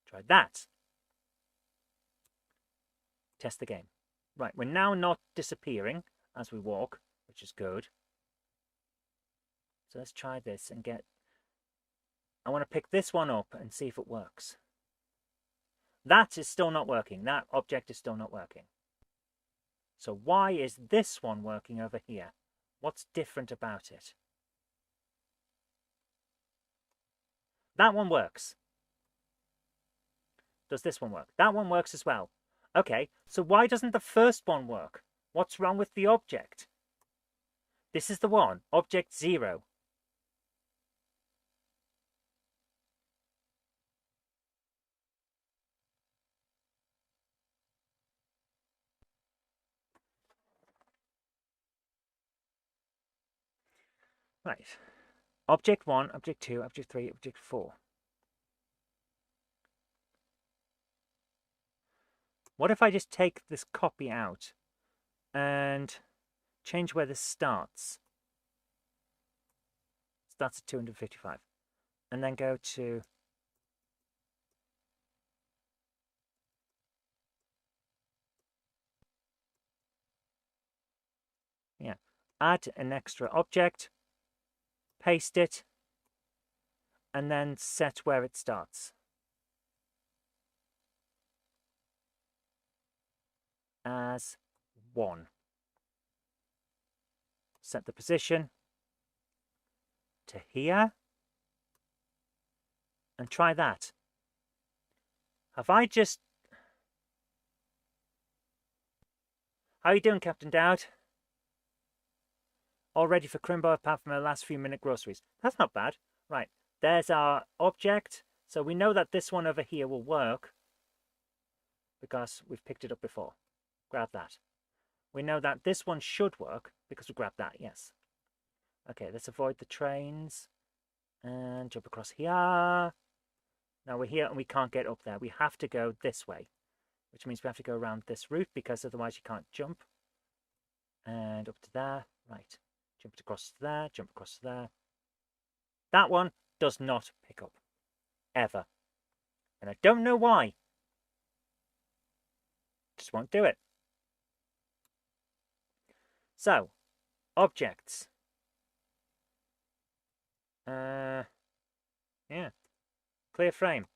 Try that. Test the game. Right, we're now not disappearing as we walk, which is good. So let's try this and get... I want to pick this one up and see if it works. That is still not working. That object is still not working. So why is this one working over here? What's different about it? That one works. Does this one work? That one works as well. Okay, so why doesn't the first one work? What's wrong with the object? This is the one, object 0. Right. Object 1, object 2, object 3, object 4. What if I just take this copy out and change where this starts? Starts at 255. And then go to... Yeah. Add an extra object. Paste it. And then set where it starts. As 1. Set the position to here. And try that. Have I just... How are you doing, Captain Dowd? All ready for Crimbo apart from our last few minute groceries. That's not bad. Right, there's our object. So we know that this one over here will work because we've picked it up before. Grab that. We know that this one should work because we grabbed that, yes. Okay, let's avoid the trains and jump across here. Now we're here and we can't get up there. We have to go this way, which means we have to go around this route because otherwise you can't jump. And up to there. Right. Jump across to there. Jump across to there. That one does not pick up. Ever. And I don't know why. Just won't do it. So, objects. Yeah. Clear frame.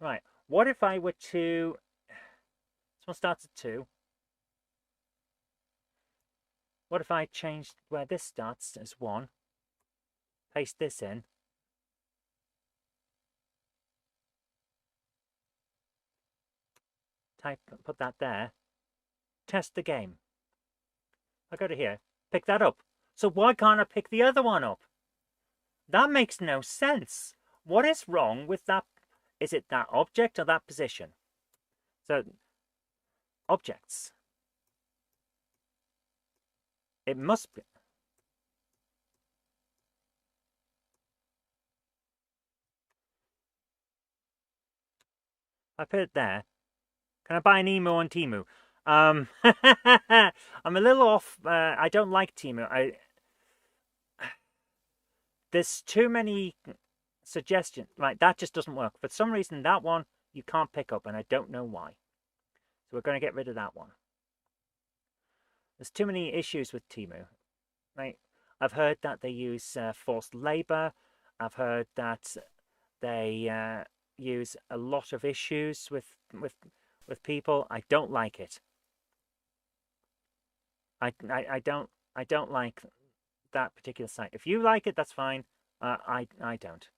Right. What if I were to... This one starts at 2. What if I changed where this starts as 1? Paste this in. Put that there. Test the game. I go to here. Pick that up. So why can't I pick the other one up? That makes no sense. What is wrong with that? Is it that object or that position? So, objects. It must be. I put it there. Can I buy an emu on Temu? I'm a little off. I don't like Temu. There's too many suggestions. Right, that just doesn't work. For some reason, that one you can't pick up, and I don't know why. So we're going to get rid of that one. There's too many issues with Temu. Right? I've heard that they use forced labor. I've heard that they use a lot of issues with people. I don't like it. I don't like that particular site. If you like it, that's fine. I don't.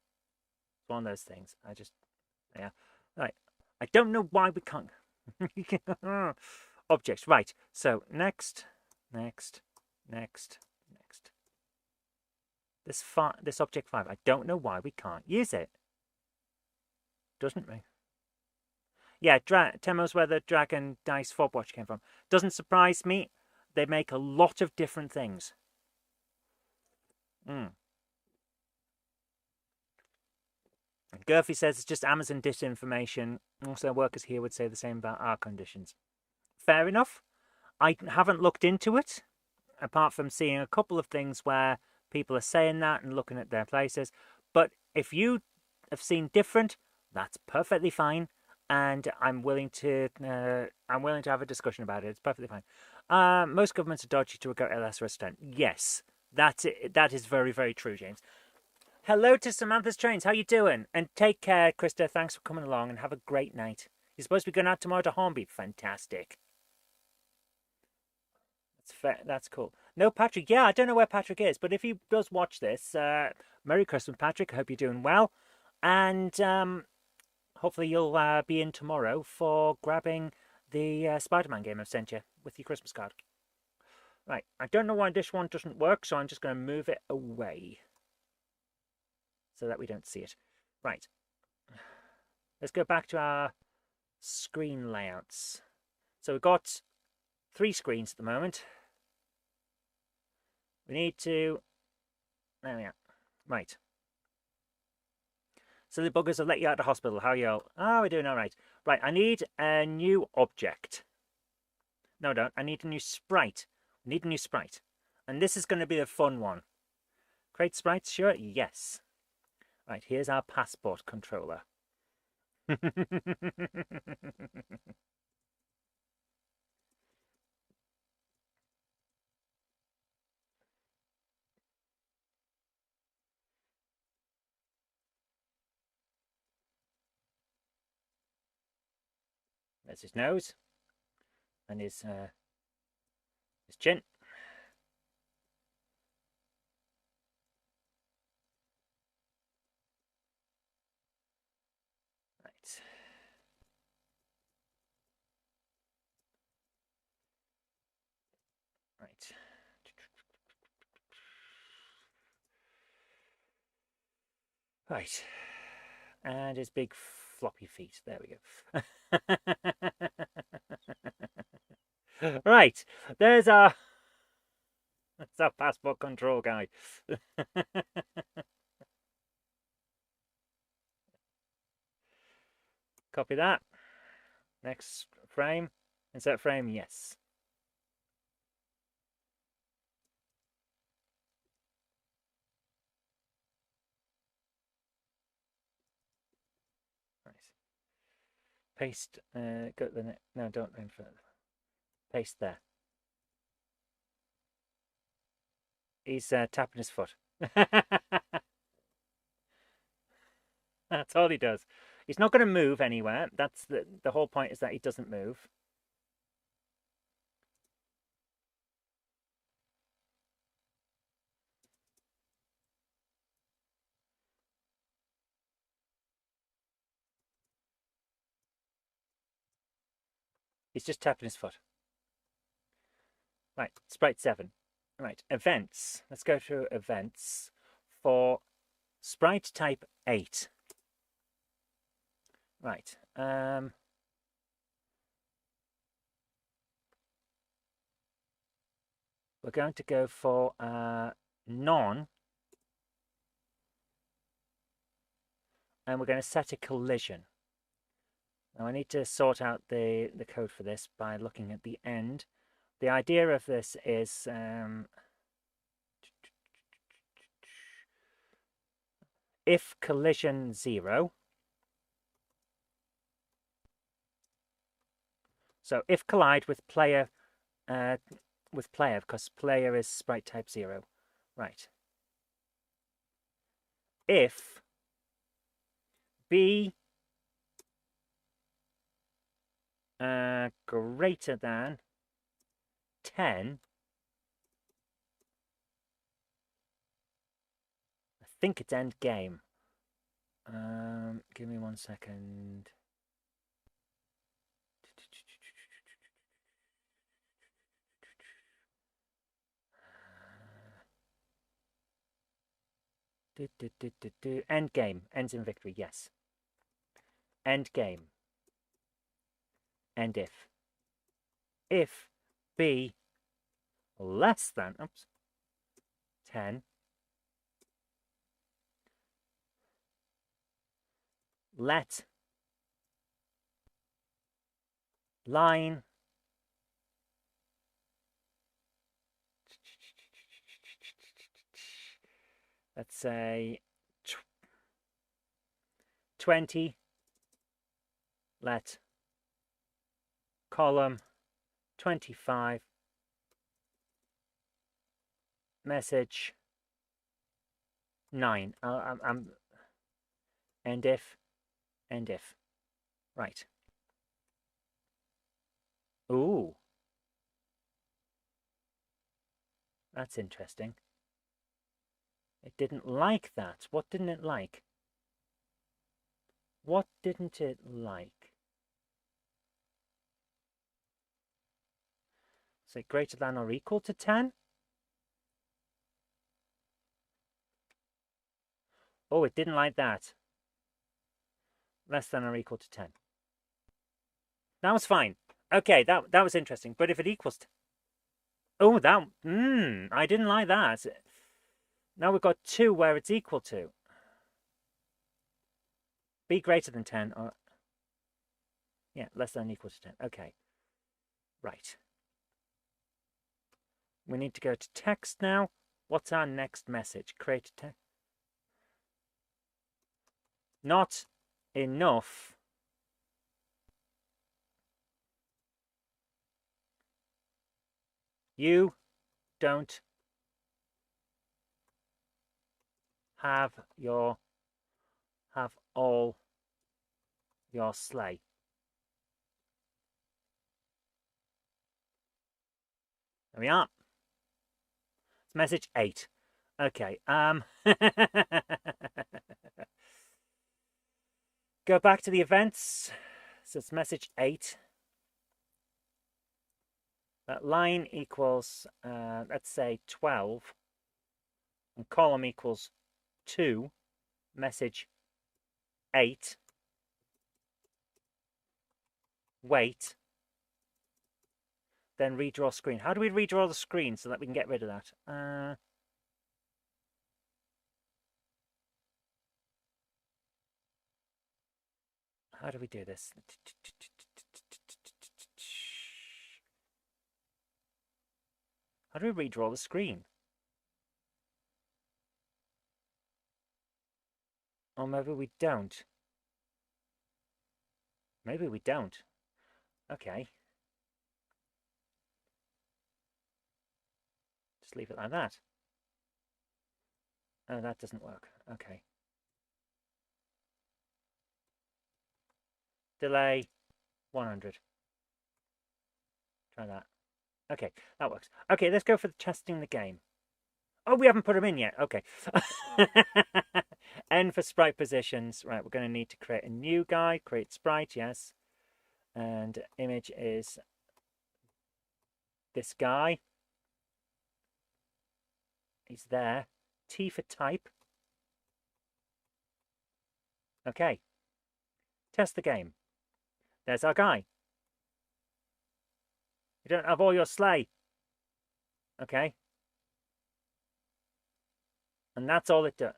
It's one of those things. Yeah. Right. I don't know why we can't. Objects. Right. So next. This object 5. I don't know why we can't use it. Doesn't we? Yeah, Temo's where the Dragon Dice fob watch came from. Doesn't surprise me. They make a lot of different things. Gurphy says it's just Amazon disinformation. Also, workers here would say the same about our conditions. Fair enough. I haven't looked into it, apart from seeing a couple of things where people are saying that and looking at their places. But if you have seen different, that's perfectly fine, and I'm willing to have a discussion about it. It's perfectly fine. Most governments are dodgy to a lesser extent. Yes, that is very, very true, James. Hello to Samantha's Trains. How you doing? And take care, Krista. Thanks for coming along, and have a great night. You're supposed to be going out tomorrow to Hornby. Fantastic. That's cool. No, Patrick. Yeah, I don't know where Patrick is, but if he does watch this, Merry Christmas, Patrick. I hope you're doing well, and hopefully you'll be in tomorrow for grabbing the Spider-Man game I've sent you with your Christmas card. Right. I don't know why this one doesn't work, so I'm just going to move it away so that we don't see it. Right. Let's go back to our screen layouts. So we've got 3 screens at the moment. We need to... There we are. Right. Silly buggers have let you out of the hospital. How are you all? Oh, we're doing all right. Right, I need a new object. No, I don't. I need a new sprite. I need a new sprite. And this is going to be the fun one. Create sprites? Sure. Yes. Right, here's our passport controller. There's his nose and his chin. Right. Right. Right. And his big floppy feet. There we go. Right. That's our passport control guy. Copy that. Next frame. Insert frame. Yes. Nice. Paste. Go to the next. No, don't aim for it. Paste there. He's tapping his foot. That's all he does. He's not going to move anywhere. That's the whole point, is that he doesn't move. He's just tapping his foot. Right, sprite 7. Right, events. Let's go through events for sprite type 8. Right. We're going to go for none. And we're going to set a collision. Now I need to sort out the code for this by looking at the end. The idea of this is if collision 0. So if collide with player, because player is sprite type 0. Right. If B greater than 10, I think it's end game. Give me 1 second. End game. Ends in victory, yes. End game. And if B less than 10, let line let's say 20, let column 25, message 9. End if, right. Ooh, that's interesting. It didn't like that. What didn't it like? What didn't it like? Is it greater than or equal to 10? Oh, it didn't like that. Less than or equal to 10. That was fine. Okay, that was interesting. But if it equals to... Oh, that... I didn't like that. Now we've got 2 where it's equal to. Be greater than 10 or... Yeah, less than or equal to 10. Okay. Right. We need to go to text now. What's our next message? Create a text. Not enough. You don't have all your sleigh. There we are. It's message 8. Okay. Go back to the events. So it's message 8. That line equals, let's say 12, and column equals 2, message 8, wait, then redraw screen. How do we redraw the screen so that we can get rid of that? How do we do this? How do we redraw the screen? Or maybe we don't. Maybe we don't. Okay. Just leave it like that. Oh, that doesn't work. Okay. Delay 100. Try that. Okay, that works. Okay, let's go for testing the game. Oh, we haven't put them in yet. Okay. N for sprite positions. Right, we're going to need to create a new guy. Create sprite, yes. And image is this guy. He's there. T for type. Okay. Test the game. There's our guy. You don't have all your sleigh. Okay. And that's all it does.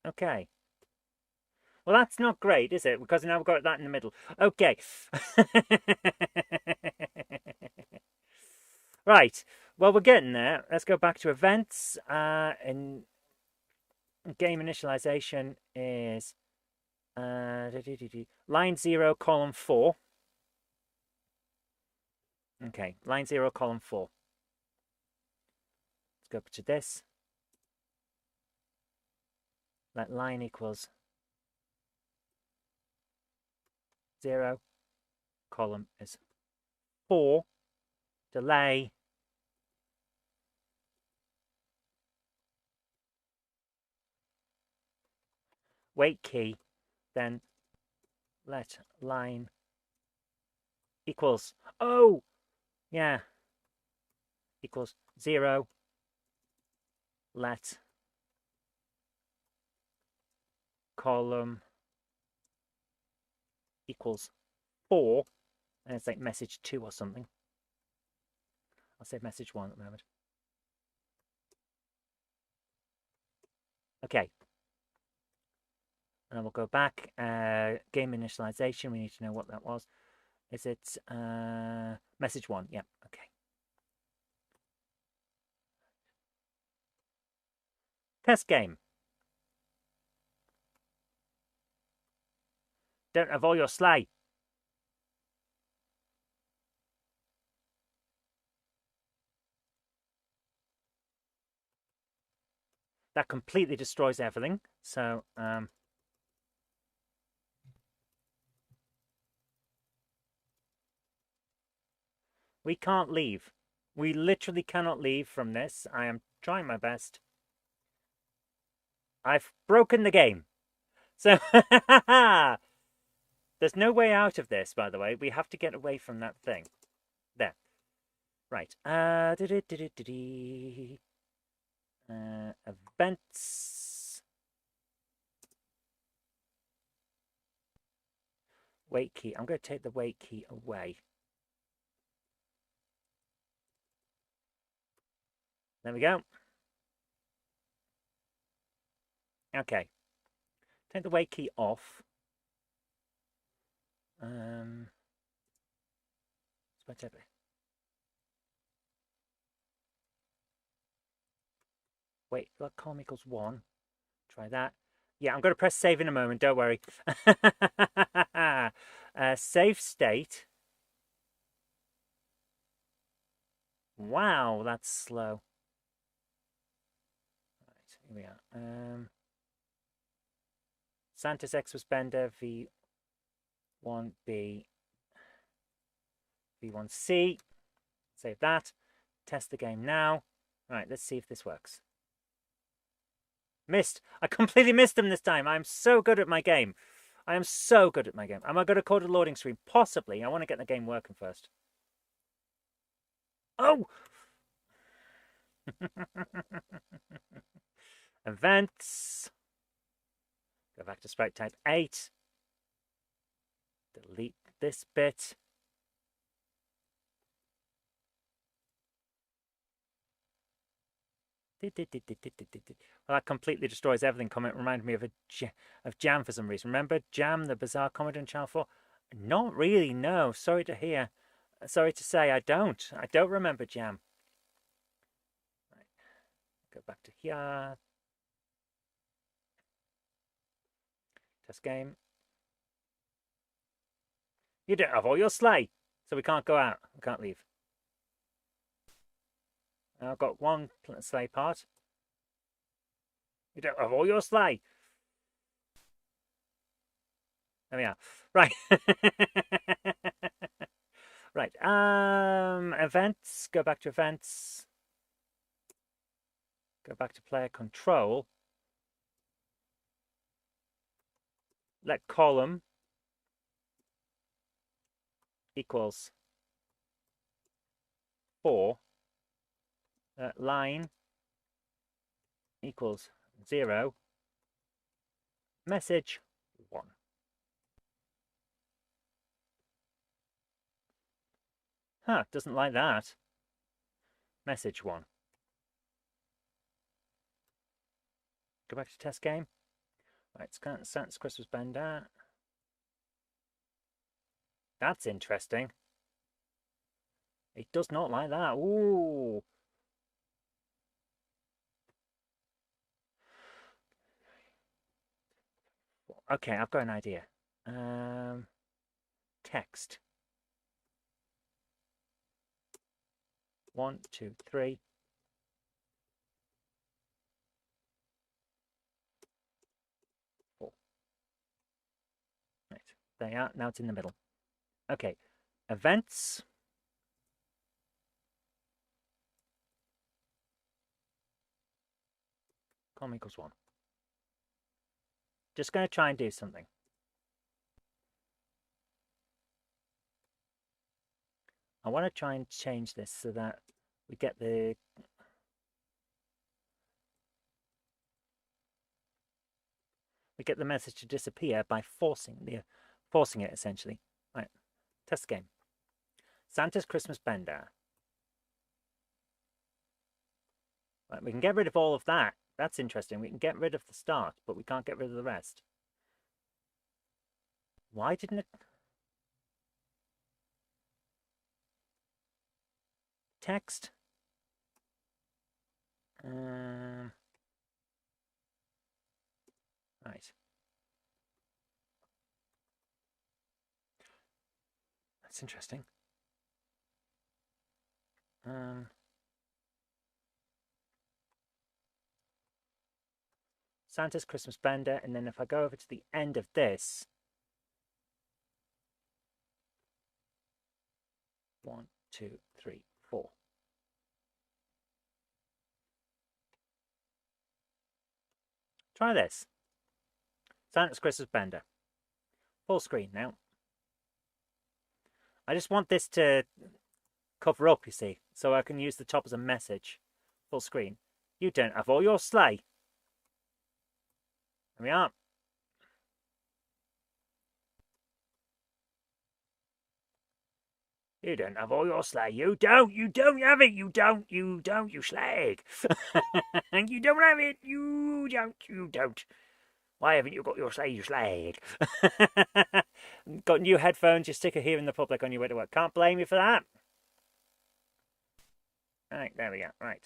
Okay. Well, that's not great, is it? Because now we've got that in the middle. Okay. Right. Well, we're getting there. Let's go back to events. And game initialization is line 0, column 4. Okay, line 0, column 4. Let's go to this. Let line equals 0, column is 4, delay wait key, then let line equals, oh, yeah, equals 0, let column equals 4, and it's like message 2 or something. I'll say message 1 at the moment. Okay. And then we'll go back. Game initialization. We need to know what that was. Is it message 1? Yep. Okay. Test game. Don't have all your sleigh. That completely destroys everything. So, we can't leave. We literally cannot leave from this. I am trying my best. I've broken the game. So, there's no way out of this, by the way. We have to get away from that thing. There. Right. Events. Wait key. I'm going to take the wait key away. There we go. Okay. Take the wait key off. Whatever. Wait, let column equals 1. Try that. Yeah, I'm going to press save in a moment. Don't worry. Save state. Wow, that's slow. Right, here we are. Santa's X was Bender V1B V1C. Save that. Test the game now. Right, let's see if this works. Missed. I completely missed them this time. I'm so good at my game. I am so good at my game. Am I going to code a loading screen? Possibly. I want to get the game working first. Oh! Events. Go back to sprite type 8. Delete this bit. Well, that completely destroys everything. Comment reminded me of Jam for some reason. Remember Jam, the bizarre comment on Channel 4? Not really, no. Sorry to hear. Sorry to say, I don't. I don't remember Jam. Right. Go back to here. Test game. You don't have all your sleigh, so we can't go out. We can't leave. I've got one sleigh part. You don't have all your sleigh. There we are. Right. Right. Events. Go back to events. Go back to player control. Let column equals 4. Line equals 0. Message 1. Huh, doesn't like that. Message 1. Go back to test game. Right, Santa's Christmas Bender. That's interesting. It does not like that. Ooh. Okay, I've got an idea. Text. 1, 2, 3. 4. Right, there you are. Now it's in the middle. Okay, events. Column equals 1. Just going to try and do something. I want to try and change this so that we get the message to disappear by forcing it essentially. Right, test game. Santa's Christmas Bender. Right, we can get rid of all of that. That's interesting. We can get rid of the start, but we can't get rid of the rest. Why didn't it? Text. Right. That's interesting. Santa's Christmas Bender, and then if I go over to the end of this, 1, 2, 3, 4. Try this. Santa's Christmas Bender. Full screen now. I just want this to cover up, you see, so I can use the top as a message. Full screen. You don't have all your sleigh. There we are. You don't have all your sleigh. You don't have it. You don't, you slag. You don't have it. You don't. Why haven't you got your sleigh, you slag? Got new headphones, your sticker here in the public on your way to work. Can't blame you for that. Right, there we go. Right.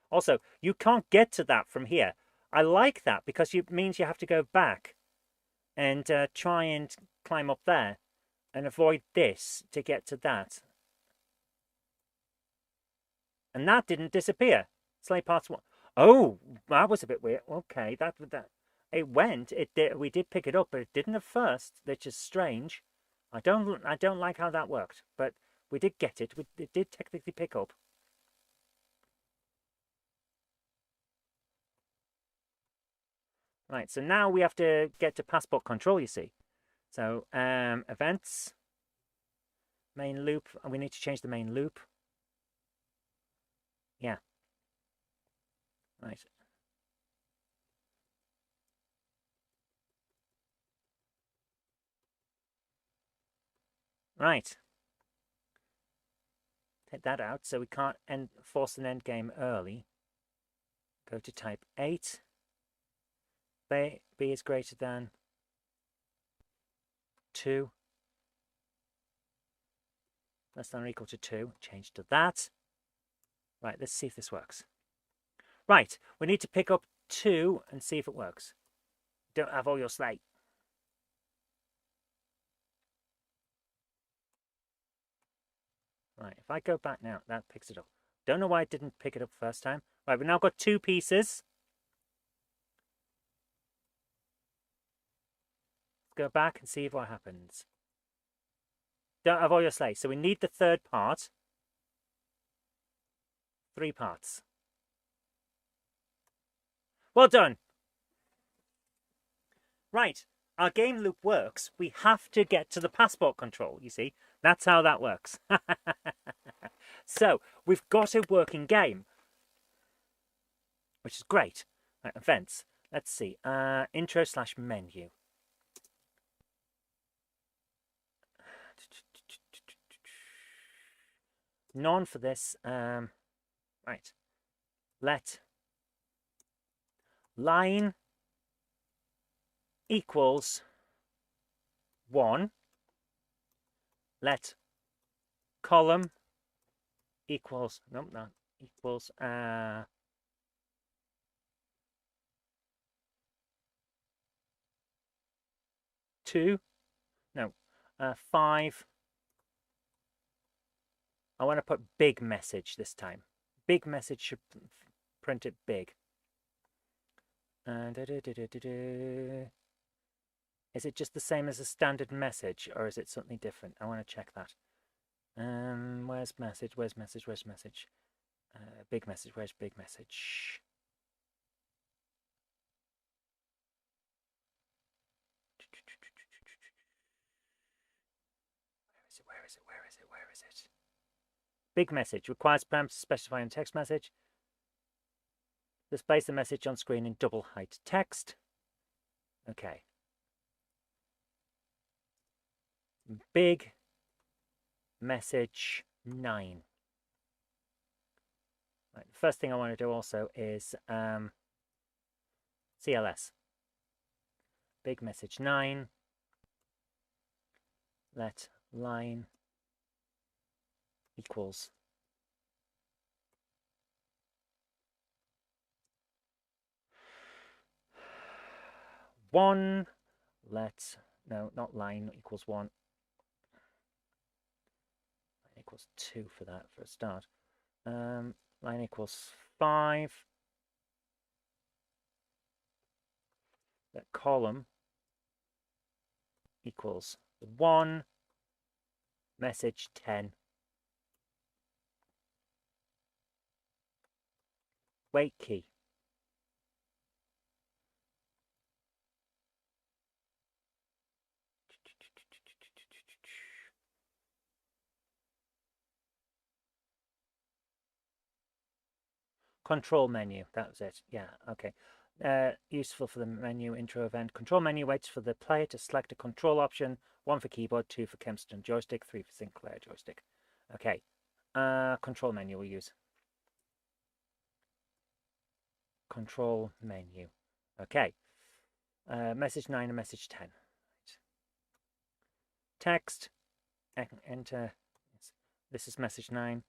Also, you can't get to that from here. I like that because it means you have to go back and try and climb up there and avoid this to get to that. And that didn't disappear. Sleigh parts 1. Oh, that was a bit weird. Okay, that it went. It did. We did pick it up, but it didn't at first. Which is strange. I don't like how that worked, but we did get it. It did technically pick up. Right, so now we have to get to passport control, you see. So, events, main loop, and we need to change the main loop. Yeah. Right. Right. Take that out, so we can't force an end game early. Go to type 8. B is greater than 2. Less than or equal to 2. Change to that. Right, let's see if this works. Right, we need to pick up 2 and see if it works. Don't have all your sleigh. Right, if I go back now, that picks it up. Don't know why it didn't pick it up first time. Right, we've now got 2 pieces. Let's go back and see what happens. Don't have all your sleigh. So we need the third part. 3 parts. Well done. Right, our game loop works. We have to get to the passport control, you see. That's how that works. So, we've got a working game, which is great. Right, events. Let's see. Intro/menu. None for this. Right. Let line equals 1. Let column equals, nope, not equals, 2. No, 5. I want to put big message this time. Big message should print it big. Is it just the same as a standard message, or is it something different? I want to check that. Where's message? Where's message? Where's message? Big message. Where's big message? Where is it? Where is it? Where is it? Big message requires parameters to specify in text message. Displays the message on screen in double height text. Okay. Big message 9. Right, the first thing I want to do also is CLS. Big message 9. let line equals one. No, not line equals 1. Line equals 2 for that for a start. Line equals 5. That column equals 1. Message 10. Wait key. Control menu, that was it. Yeah, okay. Useful for the menu intro event. Control menu waits for the player to select a control option. 1 for keyboard, 2 for Kempston joystick, 3 for Sinclair joystick. Okay. Control menu we'll use. Control menu. Okay. Message 9 and message 10. Text. Enter. This is message 9.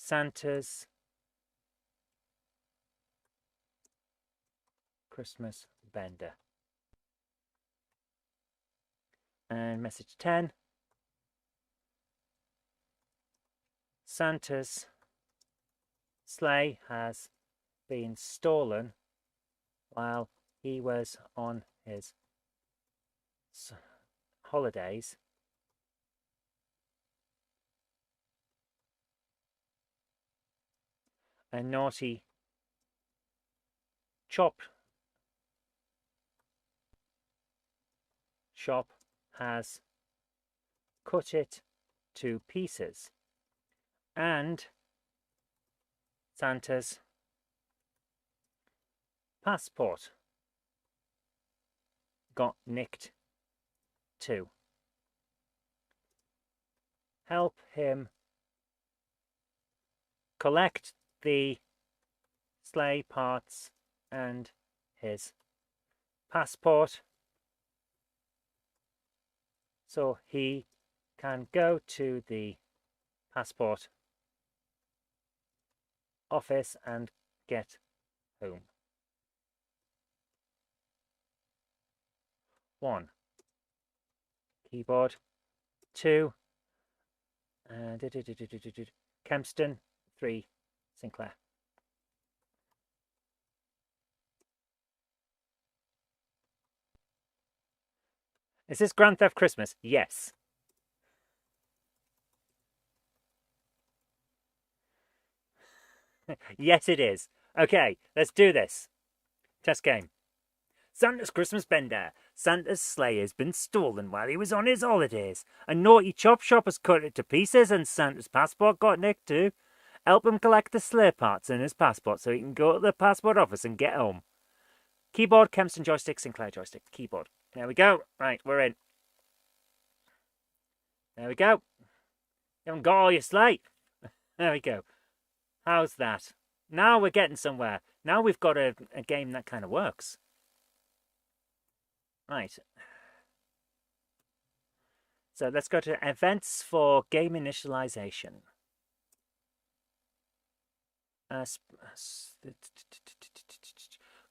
Santa's Christmas Bender. And message 10. Santa's sleigh has been stolen while he was on his holidays. A naughty chop shop has cut it to pieces, and Santa's passport got nicked too. Help him collect the sleigh parts and his passport so he can go to the passport office and get home. 1. Keyboard. 2. Kempston. 3. Sinclair. Is this Grand Theft Christmas? Yes. Yes, it is. Okay, let's do this. Test game. Santa's Christmas Bender. Santa's sleigh has been stolen while he was on his holidays. A naughty chop shop has cut it to pieces and Santa's passport got nicked too. Help him collect the sleigh parts and his passport so he can go to the passport office and get home. Keyboard, Kempston joystick, Sinclair joystick. Keyboard. There we go. Right, we're in. There we go. You haven't got all your sleigh. There we go. How's that? Now we're getting somewhere. Now we've got a game that kind of works. Right. So let's go to events for game initialization.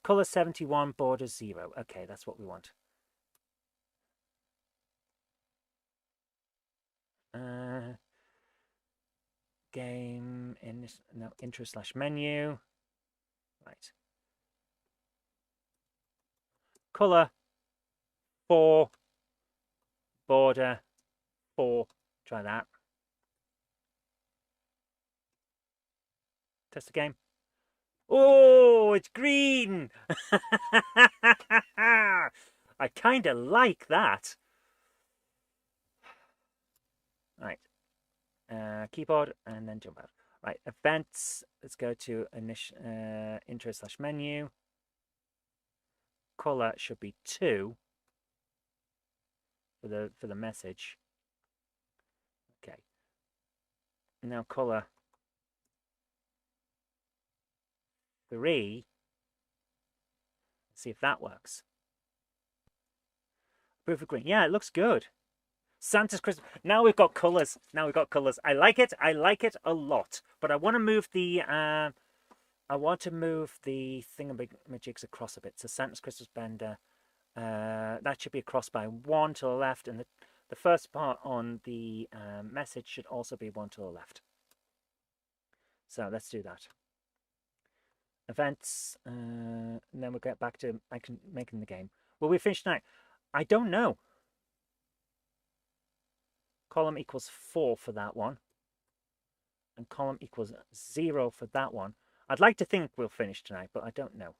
Color 71, border 0. Okay, that's what we want. Game in no intro / menu. Right. Color 4, border 4. Try that. Test the game. Oh, it's green. I kind of like that. Right. Keyboard and then jump out. Right. Events. Let's go to intro / menu. Color should be 2 for the message. Okay. Now color 3. Let's see if that works. Proof of green. Yeah, it looks good. Santa's Christmas. Now we've got colours. Now we've got colours. I like it. I like it a lot. But I want to move the thingamajigs across a bit. So Santa's Christmas Bender. That should be across by 1 to the left, and the first part on the message should also be 1 to the left. So let's do that. Events, and then we'll get back to making the game. Will we finish tonight? I don't know. Column equals 4 for that one, and column equals 0 for that one. I'd like to think we'll finish tonight, but I don't know.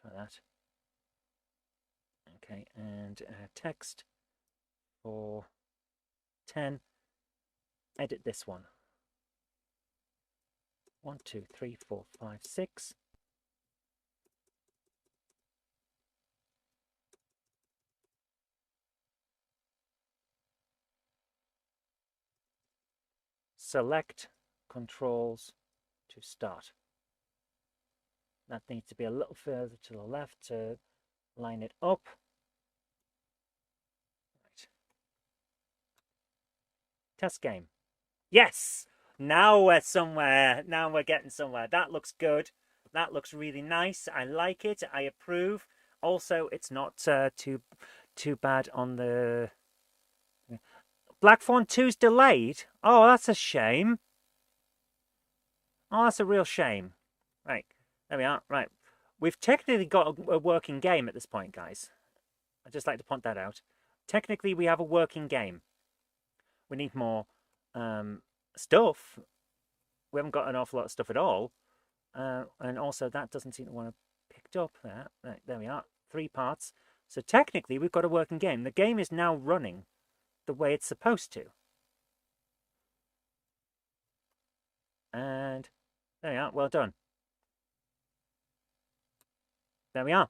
Try that. Okay, and text for 10. Edit this one. 1, 2, 3, 4, 5, 6. Select controls to start. That needs to be a little further to the left to line it up. Right. Test game. Yes! Now we're somewhere. Now we're getting somewhere. That looks good. That looks really nice. I like it. I approve. Also, it's not too bad on the... Blackthorn 2's delayed? Oh, that's a shame. Oh, that's a real shame. Right. There we are. Right. We've technically got a working game at this point, guys. I'd just like to point that out. Technically, we have a working game. We need more stuff. We haven't got an awful lot of stuff at all. And also, that doesn't seem to want to picked up there. Right, there we are. 3 parts. So technically, we've got a working game. The game is now running the way it's supposed to. And there we are. Well done. There we are.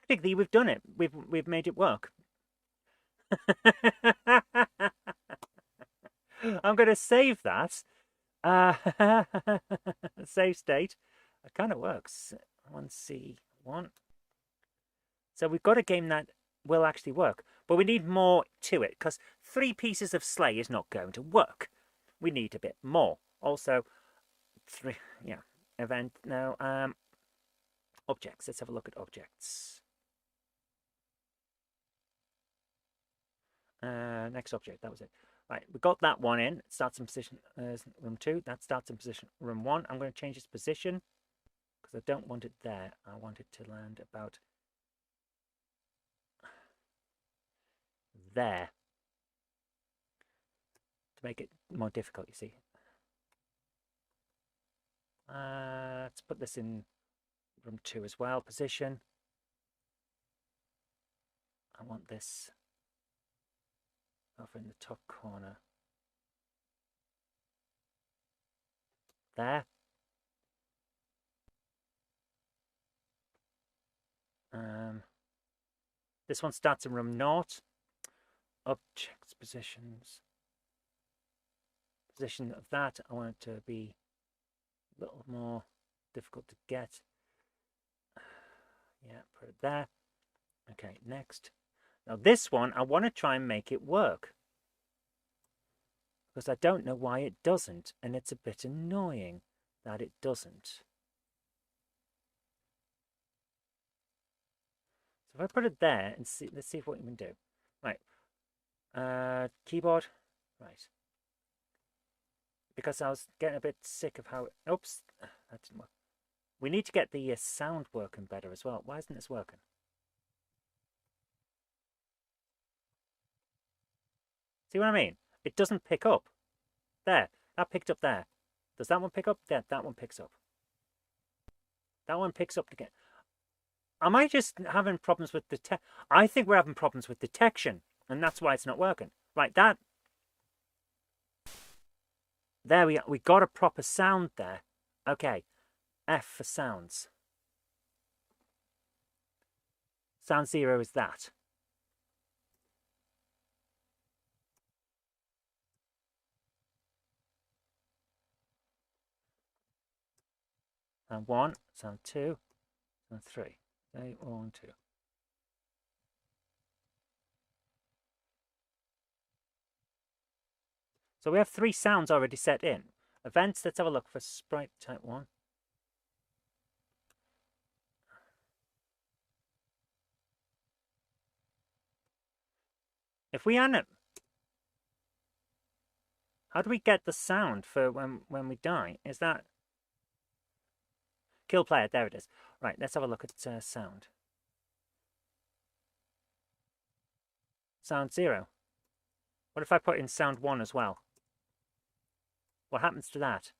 Technically, we've done it. We've made it work. I'm going to save that. Save state. It kind of works. 1C1. So we've got a game that will actually work. But we need more to it, because 3 pieces of sleigh is not going to work. We need a bit more. Also, 3, yeah, event now. Objects. Let's have a look at objects. Next object. That was it. Right, we got that one in. It starts in position room 2. That starts in position room 1. I'm going to change its position because I don't want it there. I want it to land about there to make it more difficult, you see. Let's put this in room 2 as well. Position. I want this over in the top corner. There. This one starts in room 0. Objects, positions. Position of that, I want it to be a little more difficult to get. Yeah, put it there. Okay, next. Now this one, I want to try and make it work. Because I don't know why it doesn't. And it's a bit annoying that it doesn't. So if I put it there and see, let's see what we can do. Right. Keyboard. Right. Because I was getting a bit sick of how... Oops. That didn't work. We need to get the sound working better as well. Why isn't this working? See what I mean? It doesn't pick up. There. That picked up there. Does that one pick up? There. That one picks up. That one picks up again. Am I just having problems with the... I think we're having problems with detection. And that's why it's not working. Right, that... There we are. We got a proper sound there. Okay. F for sounds. Sound 0 is that. Sound 1, sound 2. 3. They 1, 2. So we have 3 sounds already set in. Events, let's have a look for sprite type 1. If we animate, how do we get the sound for when we die? Is that kill player? There it is. Right, let's have a look at sound. Sound 0. What if I put in sound 1 as well? What happens to that?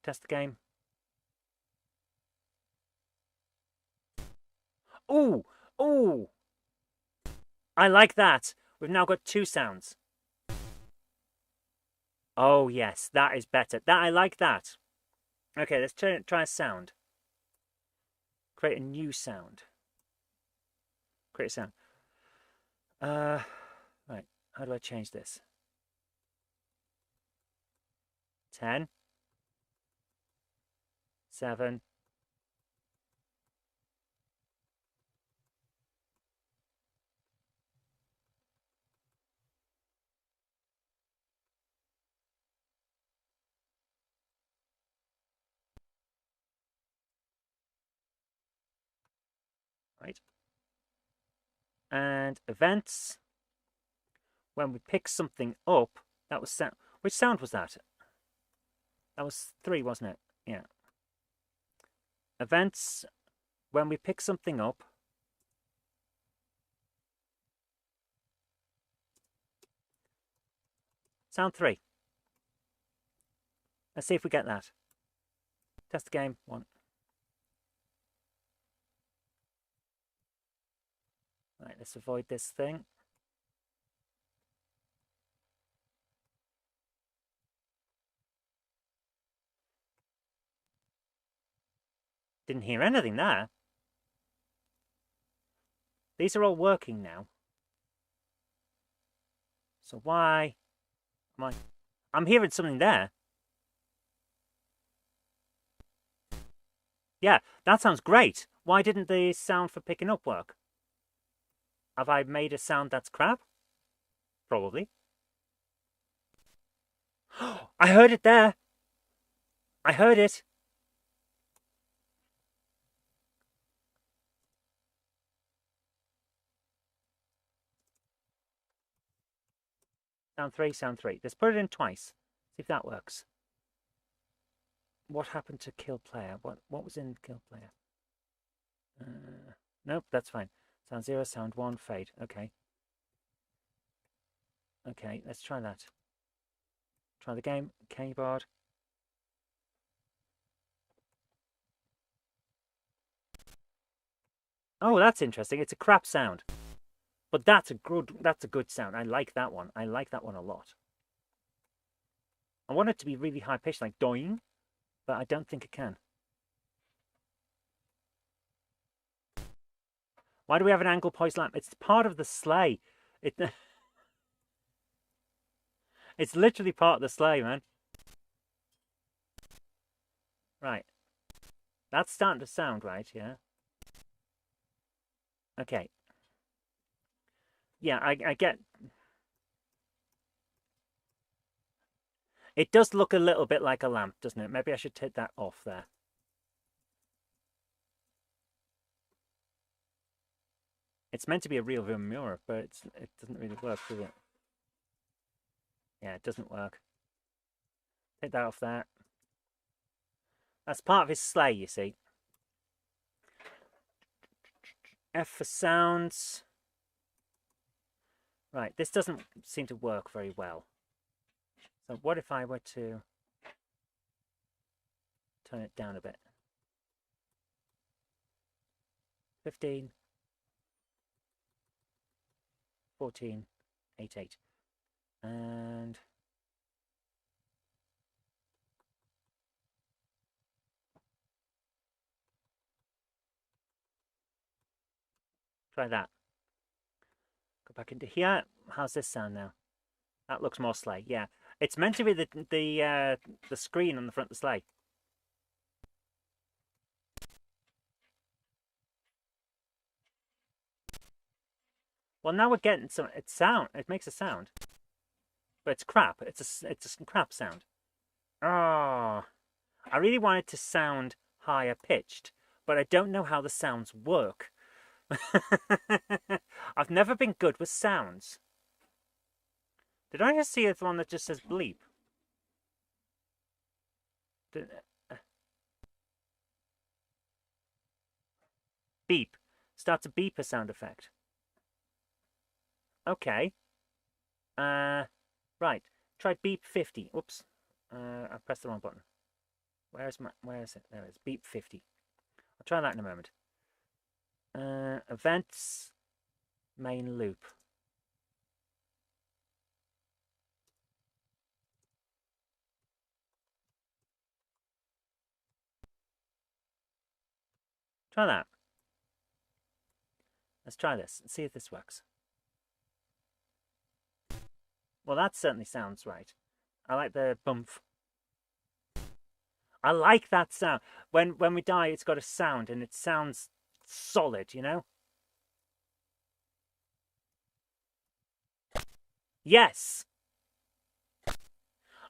Test the game. Ooh! Ooh! I like that. We've now got 2 sounds. Oh, yes. That is better. I like that. Okay, let's try a sound. Create a new sound. Create a sound. Right. How do I change this? 10. 7. Right. And events. When we pick something up, that was sound. Which sound was that? That was 3, wasn't it? Yeah. Events. When we pick something up. Sound 3. Let's see if we get that. Test the game. 1. Right, let's avoid this thing. Didn't hear anything there. These are all working now. So why am I'm hearing something there. Yeah, that sounds great. Why didn't the sound for picking up work? Have I made a sound that's crap? Probably. I heard it there. I heard it. Sound 3, sound 3. Let's put it in twice. See if that works. What happened to kill player? What was in kill player? Nope, that's fine. Sound 0, sound 1, fade. Okay. Okay, let's try that. Try the game. Keyboard. Oh, that's interesting. It's a crap sound. But that's a good sound. I like that one. I like that one a lot. I want it to be really high pitched, like doing, but I don't think it can. Why do we have an angle poised lamp? It's part of the sleigh. It's literally part of the sleigh, man. Right. That's starting to sound right, yeah. Okay. Yeah, I get... It does look a little bit like a lamp, doesn't it? Maybe I should take that off there. It's meant to be a real mirror, but it doesn't really work, does it? Yeah, it doesn't work. Take that off there. That's part of his sleigh, you see. F for sounds. Right, this doesn't seem to work very well. So what if I were to turn it down a bit? 15, 14, 8, 8. And try that. Go back into here. How's this sound now? That looks more sleigh. Yeah, it's meant to be the screen on the front of the sleigh. Well, now we're getting some. It's sound. It makes a sound, but it's crap. It's a crap sound. Oh, I really want it to sound higher pitched, but I don't know how the sounds work. I've never been good with sounds. Did I just see the one that just says bleep? Beep. Starts a beeper sound effect. Okay. Right. Try beep 50. Oops. I pressed the wrong button. Where is it? There it is. Beep 50. I'll try that in a moment. Events. Main loop. Try that. Let's try this and see if this works. Well, that certainly sounds right. I like the bump. I like that sound. When we die, it's got a sound and it sounds solid, you know? Yes!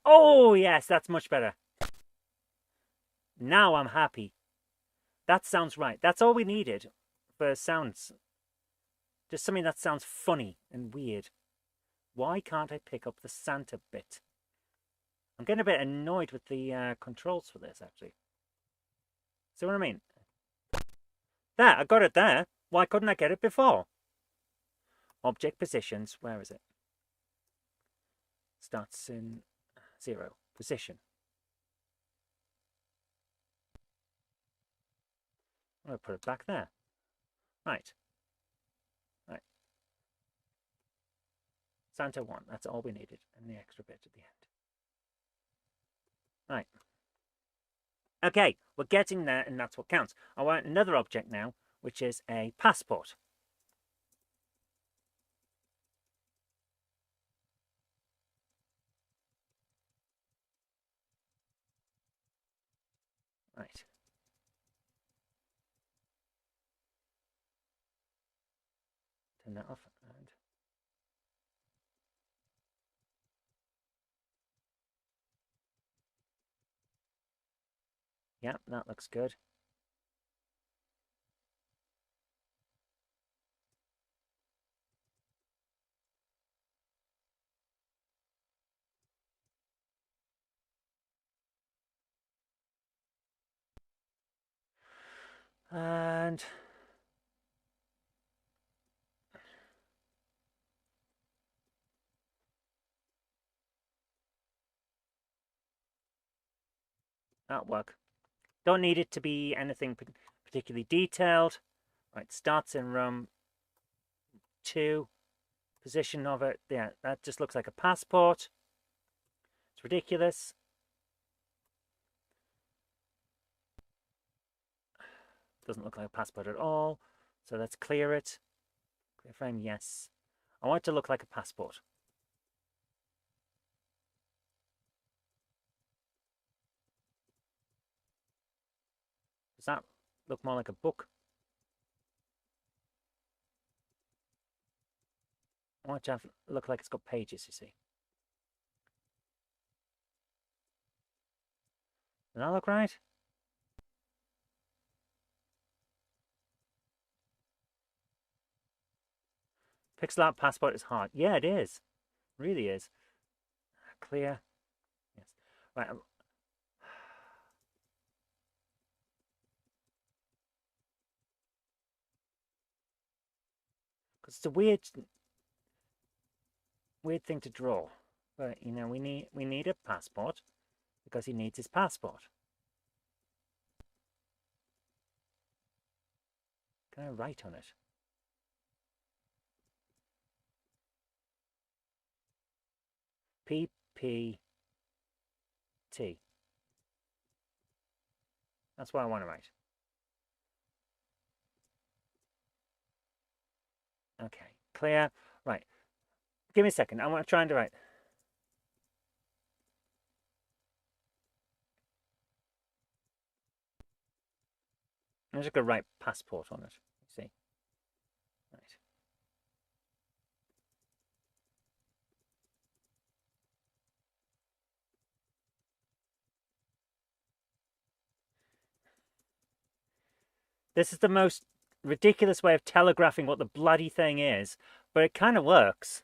Oh, yes, that's much better. Now I'm happy. That sounds right. That's all we needed for sounds. Just something that sounds funny and weird. Why can't I pick up the Santa bit? I'm getting a bit annoyed with the controls for this, actually. See what I mean? There, I got it there. Why couldn't I get it before? Object positions. Where is it? Starts in 0. Position. I'll put it back there. Right. Right. Santa 1. That's all we needed. And the extra bit at the end. Right. Okay, we're getting there, and that's what counts. I want another object now, which is a passport. Right. Turn that off. And yeah, that looks good. And that'll work. Don't need it to be anything particularly detailed. Right, starts in room 2. Position of it, yeah, that just looks like a passport. It's ridiculous. Doesn't look like a passport at all. So let's clear it. Clear frame, yes. I want it to look like a passport. Does that look more like a book? I want it to look like it's got pages, you see. Does that look right? Pixel art passport is hard. Yeah, it is. It really is. Clear. Yes. Right. Because it's a weird thing to draw. But you know, we need a passport because he needs his passport. Can I write on it? PPT. That's what I want to write. Okay, clear. Right. Give me a second. I'm trying to write. I'm just going to write passport on it. You see? Right. This is the most ridiculous way of telegraphing what the bloody thing is, but it kind of works.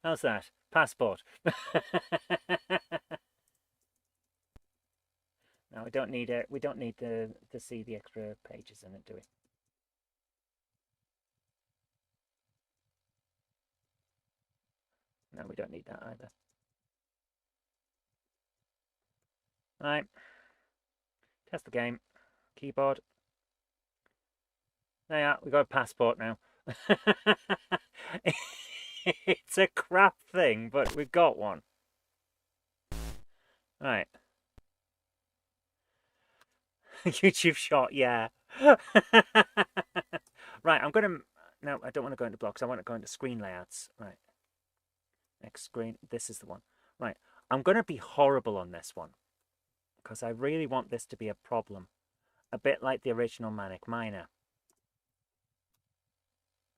How's that? Passport. No, we don't need it. We don't need to see the extra pages in it, do we? No, we don't need that either. All right. Test the game. Keyboard. There you are. We got a passport now. It's a crap thing, but we've got one. All right. YouTube shot, yeah. Right, I'm going to... No, I don't want to go into blocks. I want to go into screen layouts. Right. Next screen. This is the one. Right. I'm going to be horrible on this one because I really want this to be a problem. A bit like the original Manic Miner.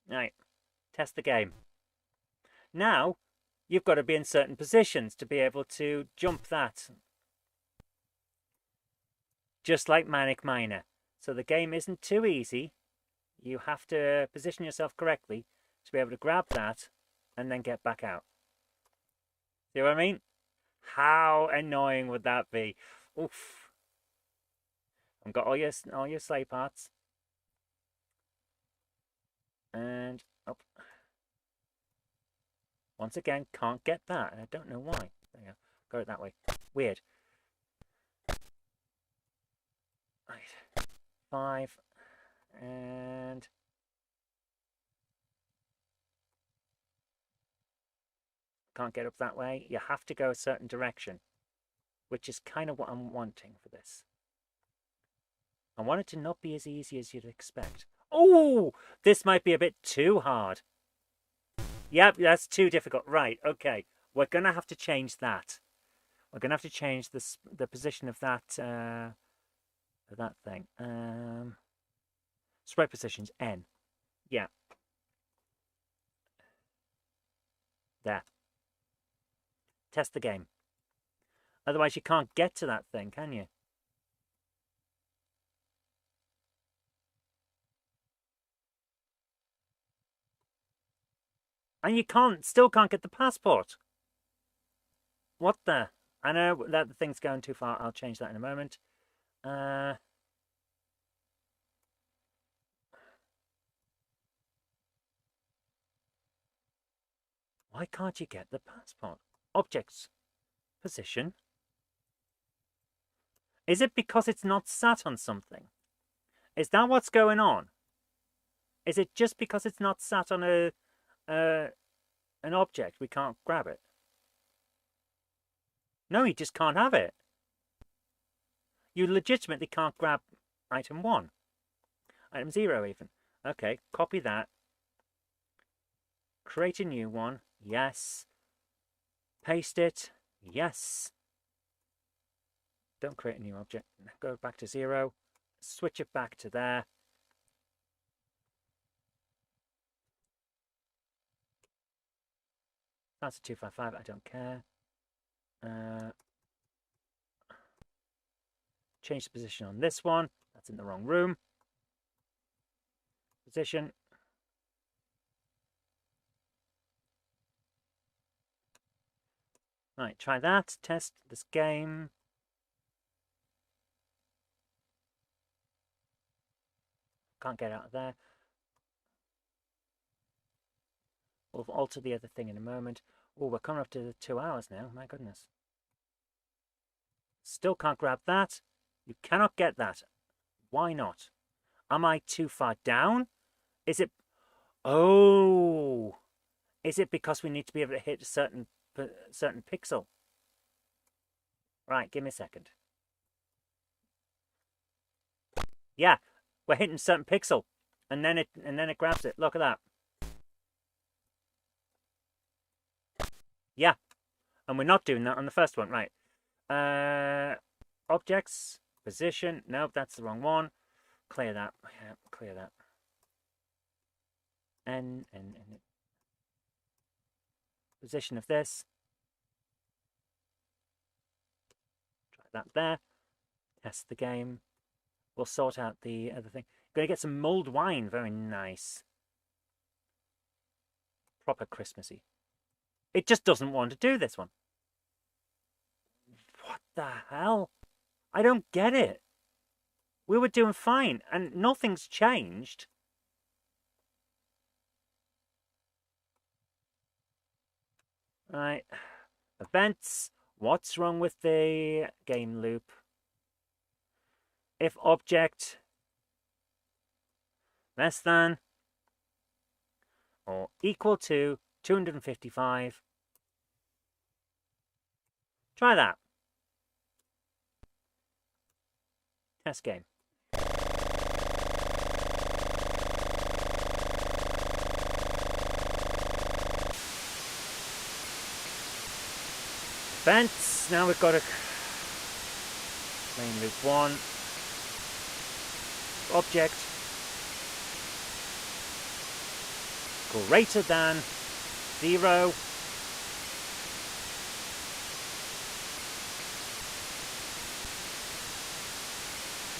Right. Test the game. Now, you've got to be in certain positions to be able to jump that. Just like Manic Miner. So the game isn't too easy. You have to position yourself correctly to be able to grab that and then get back out. See what I mean? How annoying would that be? Oof. I've got all your sleigh parts. And up. Once again, can't get that. And I don't know why. There you go. Go it that way. Weird. Right. 5. And... Can't get up that way. You have to go a certain direction, which is kind of what I'm wanting for this. I want it to not be as easy as you'd expect. Oh, this might be a bit too hard. Yep, that's too difficult. Right, okay. We're going to have to change that. We're going to have to change the position of that thing. Sprite positions, N. Yeah. There. Test the game. Otherwise you can't get to that thing, can you? And you still can't get the passport. What the? I know that the thing's going too far. I'll change that in a moment. Why can't you get the passport? Objects. Position. Is it because it's not sat on something? Is that what's going on? Is it just because it's not sat on an object we can't grab it? No, you just can't have it. You legitimately can't grab item 1. Item 0 even. Okay, copy that. Create a new one. Yes. Paste it. Yes. Don't create a new object. Go back to 0. Switch it back to there. That's a 255. I don't care. Change the position on this one. That's in the wrong room. Position. Right, try that. Test this game. Can't get out of there. We'll alter the other thing in a moment. Oh, we're coming up to the 2 hours now. My goodness. Still can't grab that. You cannot get that. Why not? Am I too far down? Is it... Oh! Is it because we need to be able to hit a certain pixel? Right, give me a second. Yeah, we're hitting a certain pixel. And then it grabs it. Look at that. Yeah. And we're not doing that on the first one. Right. Objects. Position. Nope, that's the wrong one. Clear that. Yeah, clear that. And position of this. Try that there. Test the game. We'll sort out the other thing. Gonna get some mulled wine. Very nice. Proper Christmassy. It just doesn't want to do this one. What the hell? I don't get it. We were doing fine, and nothing's changed. Right. Events. What's wrong with the game loop? If object less than or equal to 255. Try that. Test game. Events. Now we've got a main loop 1. Object greater than 0.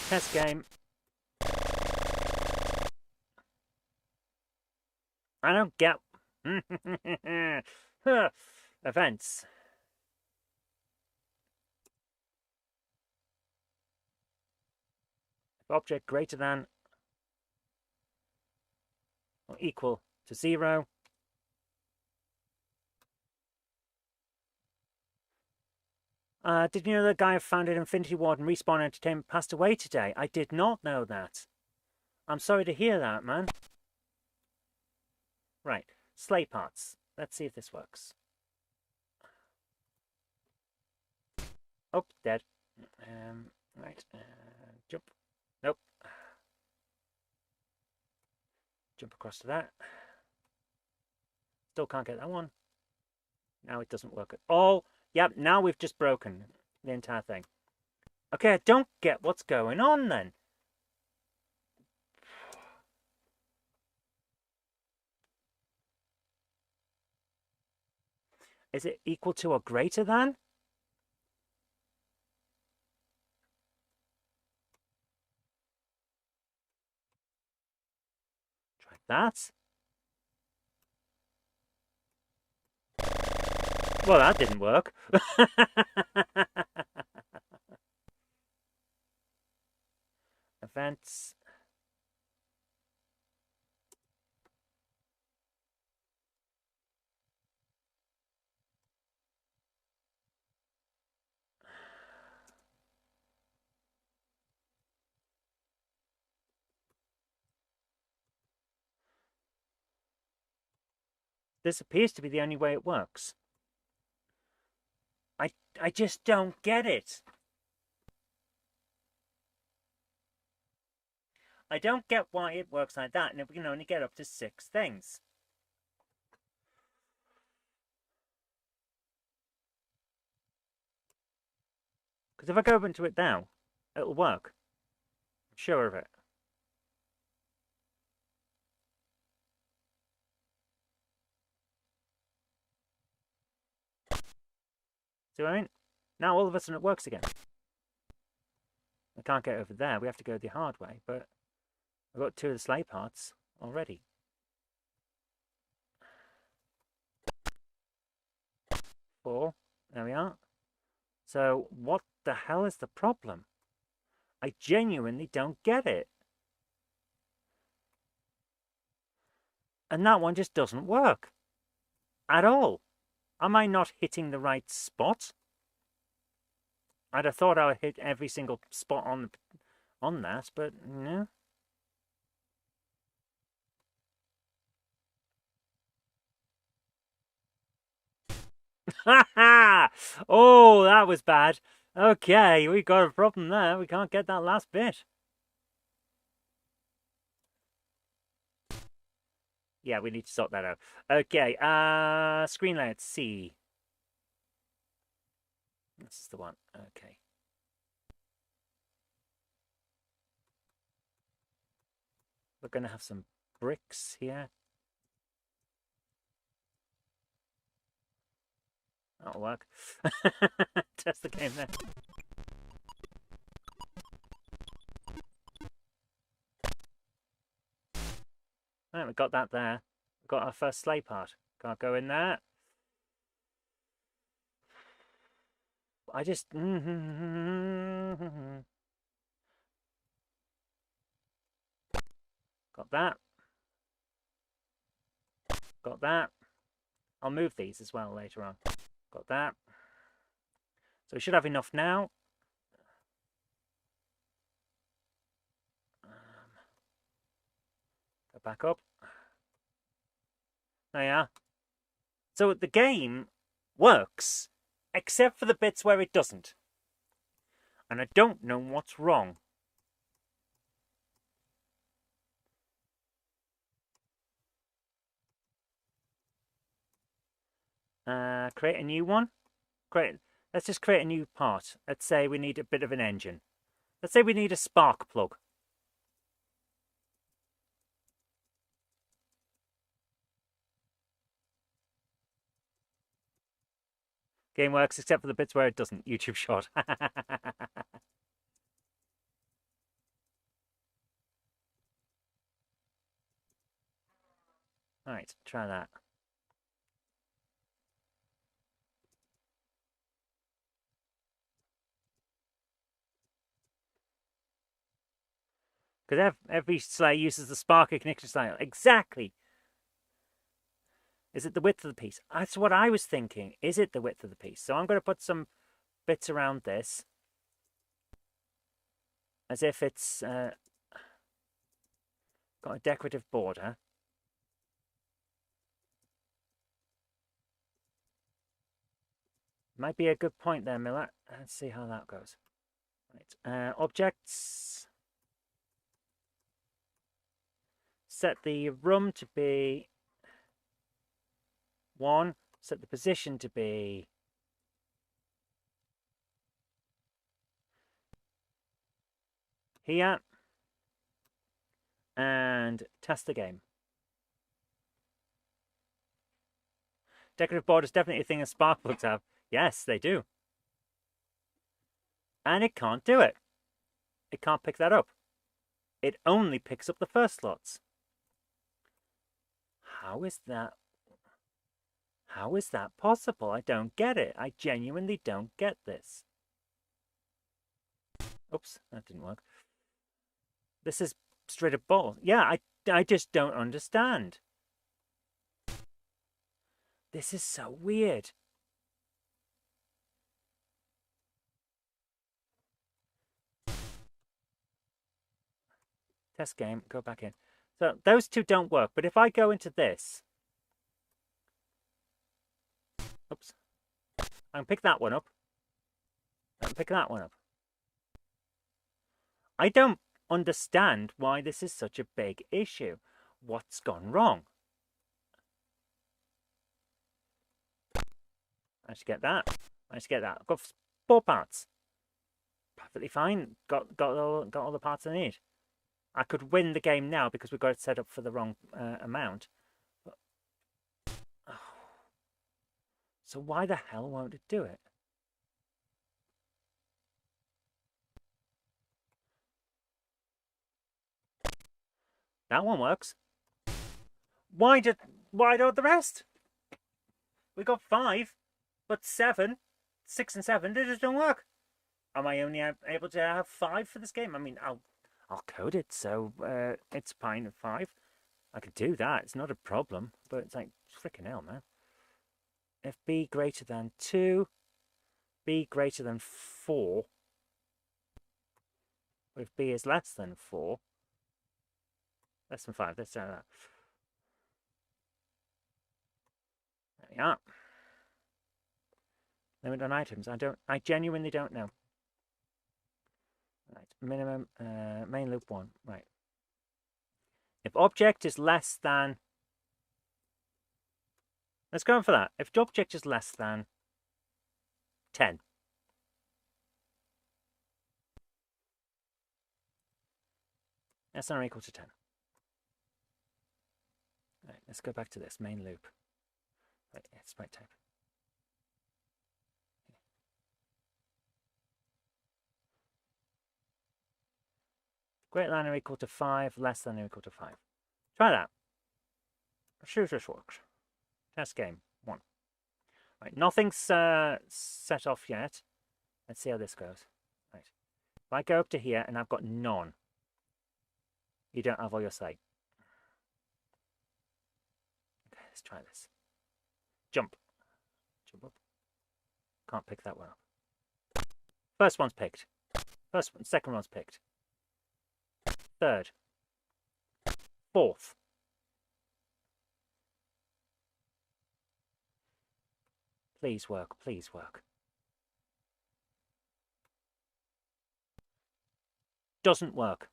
Test game. I don't get events. Object greater than or equal to 0. Did you know the guy who founded Infinity Ward and Respawn Entertainment passed away today? I did not know that. I'm sorry to hear that, man. Right, sleigh parts. Let's see if this works. Oh, dead. Right, jump. Nope. Jump across to that. Still can't get that one. Now it doesn't work at all. Yep, now we've just broken the entire thing. Okay, I don't get what's going on then. Is it equal to or greater than? Try that. Well, that didn't work. Events. This appears to be the only way it works. I just don't get it. I don't get why it works like that, and if we can only get up to 6 things. Because if I go into it now, it'll work. I'm sure of it. See what I mean? Now all of a sudden it works again. I can't get over there. We have to go the hard way, but I've got 2 of the sleigh parts already. 4. There we are. So what the hell is the problem? I genuinely don't get it. And that one just doesn't work. At all. Am I not hitting the right spot? I'd have thought I would hit every single spot on that, but no. Ha ha! Oh, that was bad. Okay, we got a problem there. We can't get that last bit. Yeah, we need to sort that out. Okay, screen layout C. This is the one. Okay. We're going to have some bricks here. That'll work. Test the game there. Right, we got that there. We got our first sleigh part. Can't go in there. I just... Got that. Got that. I'll move these as well later on. Got that. So we should have enough now. Go back up. There you are. So the game works, except for the bits where it doesn't. And I don't know what's wrong. Create a new one. Let's just create a new part. Let's say we need a bit of an engine. Let's say we need a spark plug. Game works except for the bits where it doesn't. YouTube shot. Alright, try that. Because every sleigh uses the spark ignition style. Exactly! Is it the width of the piece? That's what I was thinking. Is it the width of the piece? So I'm going to put some bits around this. As if it's got a decorative border. Might be a good point there, Miller. Let's see how that goes. Right. Objects. Set the room to be 1. Set the position to be here. And test the game. Decorative border is definitely a thing that spark plugs have. Yes, they do. And it can't do it. It can't pick that up. It only picks up the first slots. How is that? How is that possible? I don't get it. I genuinely don't get this. Oops, that didn't work. This is straight up bull. Yeah, I just don't understand. This is so weird. Test game, go back in. So those two don't work, but if I go into this, oops, I can pick that one up. I can pick that one up. I don't understand why this is such a big issue. What's gone wrong? I should get that. I should get that. I've got 4 parts. Perfectly fine. Got all the parts I need. I could win the game now because we've got it set up for the wrong amount. But, oh. So why the hell won't it do it? That one works. Why don't the rest? We got 5, but 7, 6 and 7, they just don't work. Am I only able to have 5 for this game? I mean, I'll code it so it's fine at 5. I could do that. It's not a problem, but it's like freaking hell, man. If b greater than 2, b greater than 4. If b is less than 4, less than 5. Let's try that. There we are. Limit on items. I genuinely don't know. Right, minimum main loop 1. Right. If object is less than, let's go for that. If object is less than 10, less than or equal to 10. Right, let's go back to this main loop. Right, it's right type. Greater than or equal to 5, less than or equal to 5. Try that. see if this works. Test game 1. Right, nothing's set off yet. Let's see how this goes. Right. If I go up to here and I've got none, you don't have all your sight. Okay, let's try this. Jump. Jump up. Can't pick that one up. First one's picked. First one, second one's picked. Third. Fourth. Please work, please work. Doesn't work.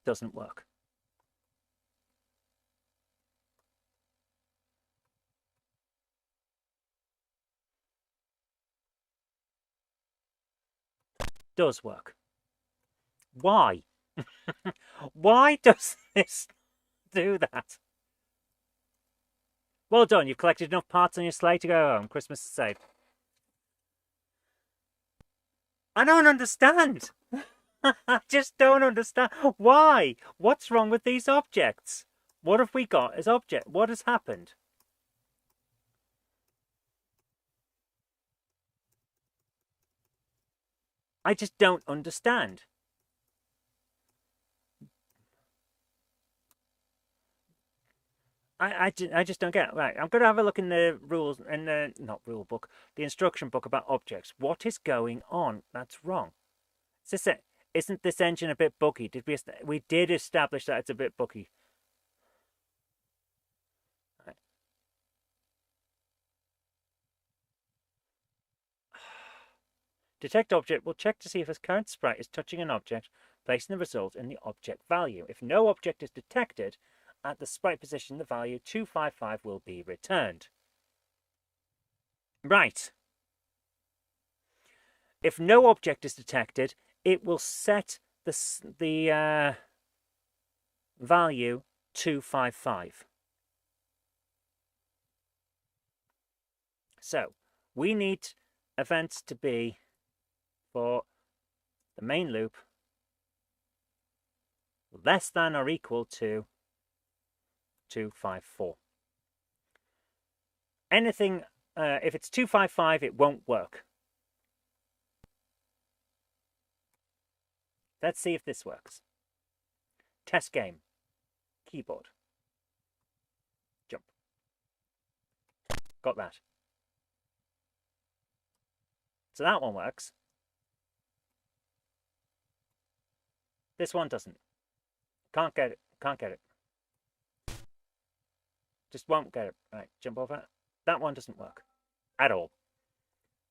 Doesn't work. Does work. Why? Why does this do that? Well done, you've collected enough parts on your sleigh to go home. Christmas is safe. I don't understand. I just don't understand. Why? What's wrong with these objects? What have we got as object? What has happened? I just don't understand. I just don't get it. Right, I'm going to have a look in the rules, in the, not rule book, the instruction book about objects. What is going on? That's wrong. Is this it? Isn't this engine a bit buggy? We did establish that it's a bit buggy. Right. Detect object will check to see if a current sprite is touching an object, placing the result in the object value. If no object is detected at the sprite position, the value 255 will be returned. Right. If no object is detected, it will set the value 255. So we need events to be for the main loop less than or equal to 254. Anything, if it's 255, it won't work. Let's see if this works. Test game. Keyboard. Jump. Got that. So that one works. This one doesn't. Can't get it. Can't get it. Just won't get it. Right, jump over. That one doesn't work at all.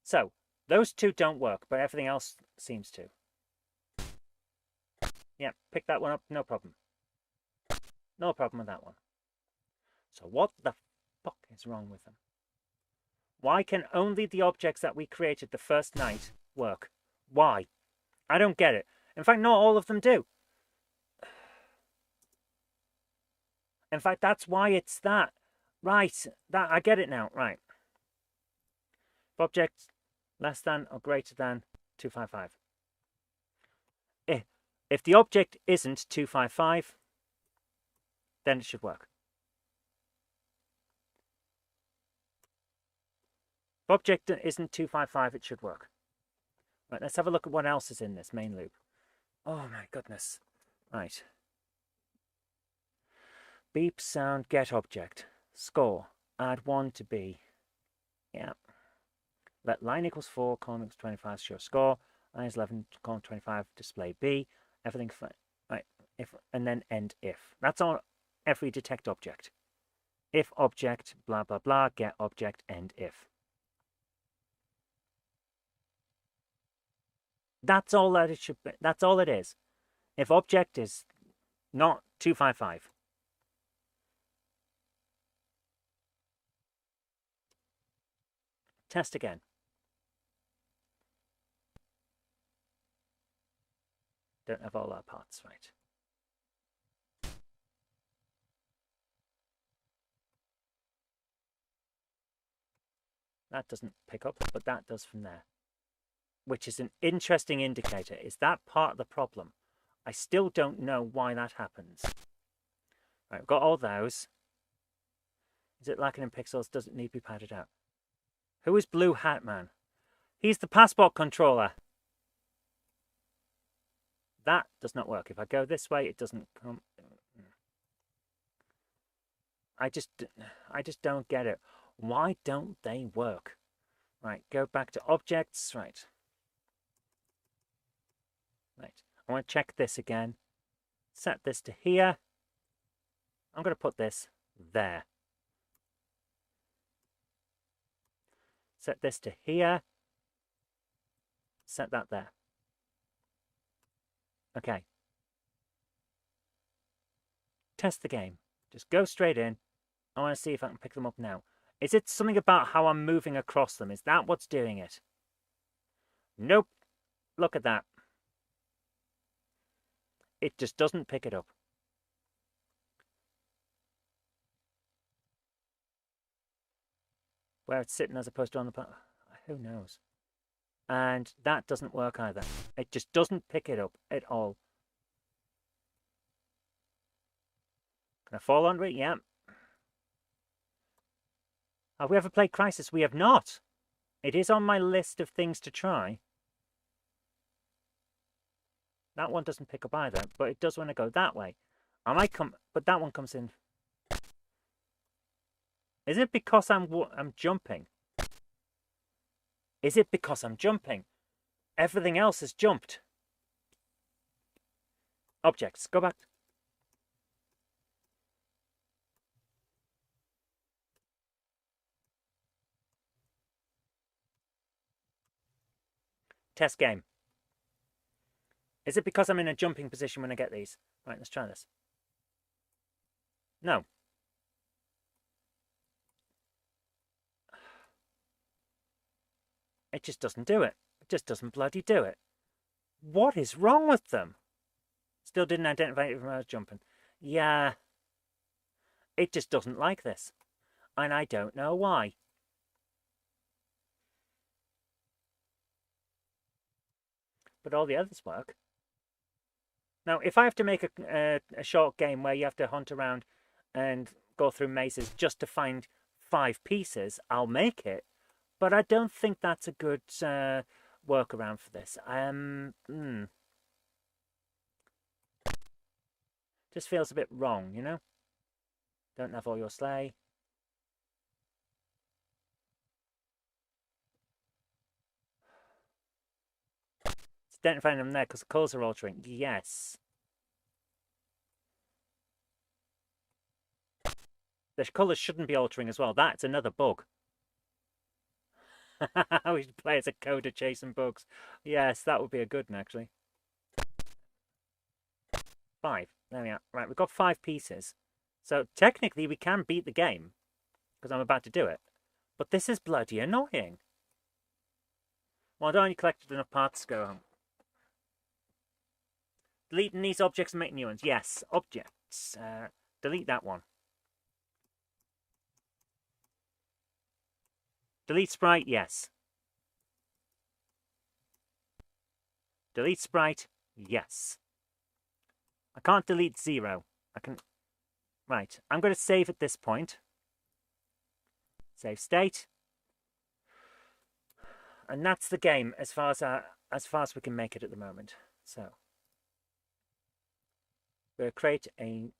So those two don't work, but everything else seems to. Yeah, pick that one up, no problem. No problem with that one. So what the fuck is wrong with them? Why can only the objects that we created the first night work? Why? I don't get it. In fact, not all of them do. In fact, that's why it's that. Right, that I get it now. Right. Object less than or greater than 255. If the object isn't 255, then it should work. If object isn't 255, it should work. Right, let's have a look at what else is in this main loop. Oh my goodness. Right. Beep sound get object. Score. Add 1 to B. Yeah. Let line equals 4, column equals 25 show score. Line is 11, column 25 display B. Everything fine. Right. If and then end if. That's on every detect object. If object, blah blah blah, get object, end if. That's all that it should be. That's all it is. If object is not 255. Test again. Don't have all our parts right. That doesn't pick up, but that does from there. Which is an interesting indicator. Is that part of the problem? I still don't know why that happens. Right, we've got all those. Is it lacking in pixels? Does it need to be padded out? Who is Blue Hat Man? He's the passport controller. That does not work. If I go this way, it doesn't come. I just don't get it. Why don't they work? Right, go back to objects. Right. I want to check this again. Set this to here. I'm going to put this there. Set this to here. Set that there. Okay. Test the game. Just go straight in. I want to see if I can pick them up now. Is it something about how I'm moving across them? Is that what's doing it? Nope. Look at that. It just doesn't pick it up. Where it's sitting as opposed to on the... Who knows? And that doesn't work either. It just doesn't pick it up at all. Can I fall under it? Yeah. Have we ever played Crisis? We have not. It is on my list of things to try. That one doesn't pick up either, but it does when I go that way. I might come, but that one comes in. Is it because I'm jumping? Is it because I'm jumping? Everything else has jumped. Objects, go back. Test game. Is it because I'm in a jumping position when I get these? Right, let's try this. No. It just doesn't do it. It just doesn't bloody do it. What is wrong with them? Still didn't identify it when I was jumping. Yeah. It just doesn't like this. And I don't know why. But all the others work. Now, if I have to make a short game where you have to hunt around and go through mazes just to find 5 pieces, I'll make it. But I don't think that's a good workaround for this. Just feels a bit wrong, you know? Don't have all your sleigh. It's identifying them there because the colours are altering. Yes. The colours shouldn't be altering as well. That's another bug. We should play as a coder chasing bugs. Yes, that would be a good one, actually. 5. There we are. Right, we've got 5 pieces. So technically we can beat the game because I'm about to do it. But this is bloody annoying. Well, I've only collected enough parts to go home. Deleting these objects and making new ones. Yes, objects. Delete that one. Delete sprite, yes. Delete sprite, yes. I can't delete 0. I can... Right, I'm going to save at this point. Save state. And that's the game as far as we can make it at the moment. So we'll create a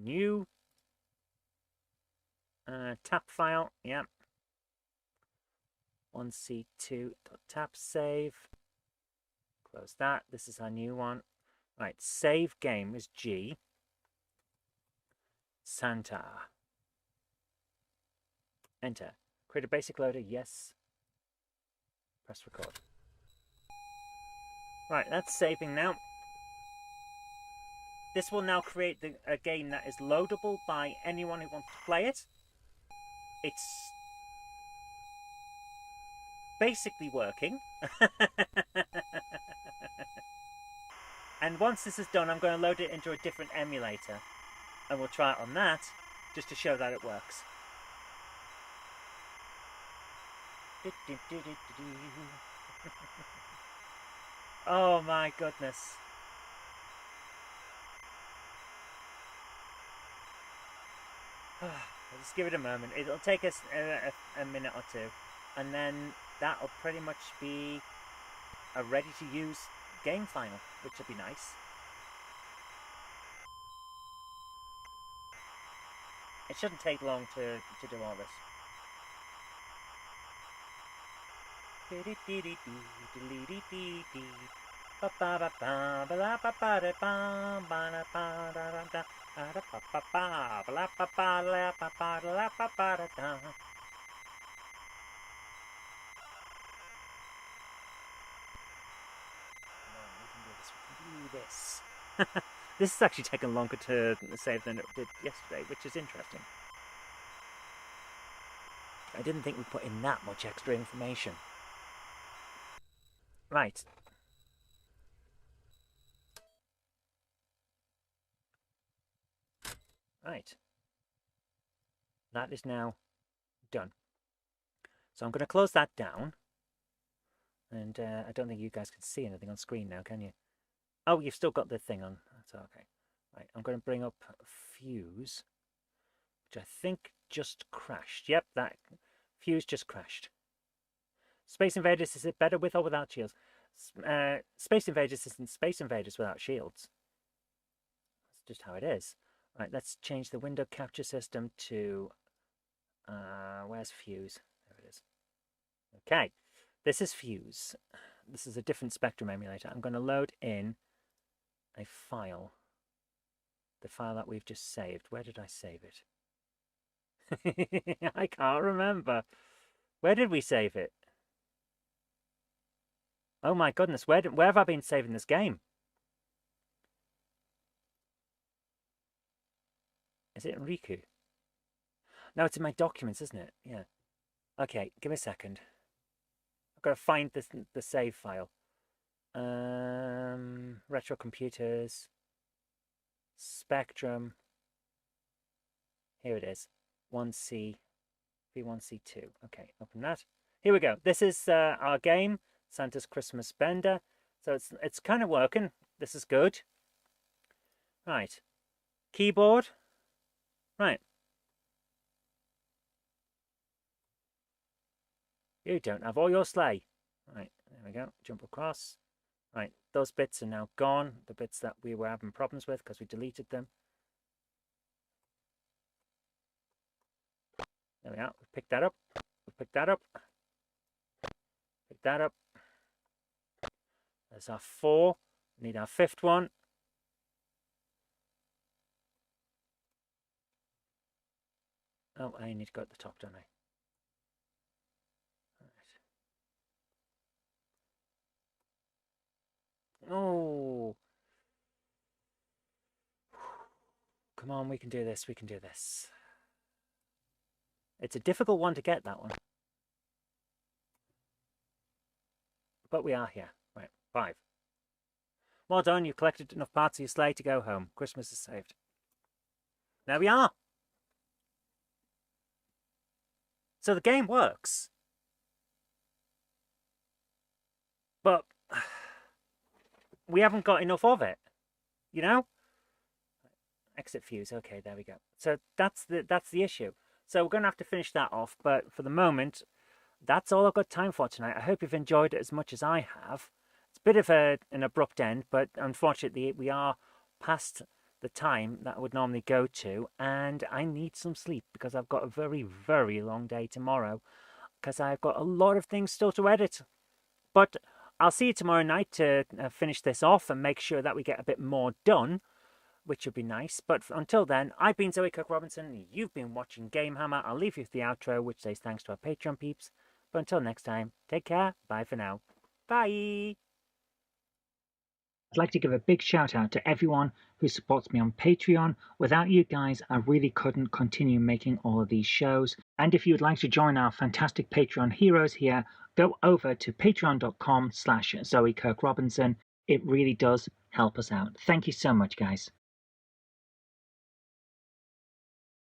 new tap file. Yeah. 1c2.tap save. Close that. This is our new one. Right, save game is G. Santa. Enter. Create a basic loader. Yes. Press record. Right, that's saving now. This will now create a game that is loadable by anyone who wants to play it. It's basically working. And once this is done, I'm going to load it into a different emulator. And we'll try it on that, just to show that it works. Oh my goodness. Just give it a moment. It'll take us a minute or two, and then that'll pretty much be a ready-to-use game final, which would be nice. It shouldn't take long to do all this. This. This is actually taking longer to save than it did yesterday, which is interesting. I didn't think we put in that much extra information. Right. Right. That is now done. So I'm going to close that down. And I don't think you guys can see anything on screen now, can you? Oh, you've still got the thing on. That's okay. Right, I'm going to bring up Fuse, which I think just crashed. Yep, that Fuse just crashed. Space Invaders, is it better with or without shields? Space Invaders isn't Space Invaders without shields. That's just how it is. Right, let's change the window capture system to... where's Fuse? There it is. Okay, this is Fuse. This is a different Spectrum emulator. I'm going to load in a file. The file that we've just saved. Where did I save it? I can't remember. Where did we save it? Oh my goodness, where have I been saving this game? Is it in Riku? No, it's in my documents, isn't it? Yeah. Okay, give me a second. I've got to find the save file. Retro computers. Spectrum. Here it is. 1C. V1C2. Okay, open that. Here we go. This is our game, Santa's Christmas Bender. So it's kind of working. This is good. Right. Keyboard. Right. You don't have all your sleigh. Right, there we go. Jump across. Right, those bits are now gone. The bits that we were having problems with because we deleted them. There we are. We picked that up. We picked that up. Pick that up. There's our 4. We need our 5th one. Oh, I need to go at the top, don't I? Right. Oh. Come on, we can do this. We can do this. It's a difficult one to get, that one. But we are here. Right, 5. Well done, you've collected enough parts of your sleigh to go home. Christmas is saved. There we are. So the game works. But we haven't got enough of it, you know? Exit Fuse. Okay, there we go. So that's the issue. So we're going to have to finish that off. But for the moment, that's all I've got time for tonight. I hope you've enjoyed it as much as I have. It's a bit of an abrupt end, but unfortunately we are past the time that I would normally go to, and I need some sleep because I've got a very, very long day tomorrow because I've got a lot of things still to edit. But I'll see you tomorrow night to finish this off and make sure that we get a bit more done, which would be nice. But until then, I've been Zoe Cook Robinson. You've been watching GameHammer. I'll leave you with the outro, which says thanks to our Patreon peeps. But until next time, take care. Bye for now. Bye. I'd like to give a big shout out to everyone who supports me on Patreon. Without you guys, I really couldn't continue making all of these shows. And if you would like to join our fantastic Patreon heroes here, go over to patreon.com/Zoe Kirk Robinson. It really does help us out. Thank you so much, guys.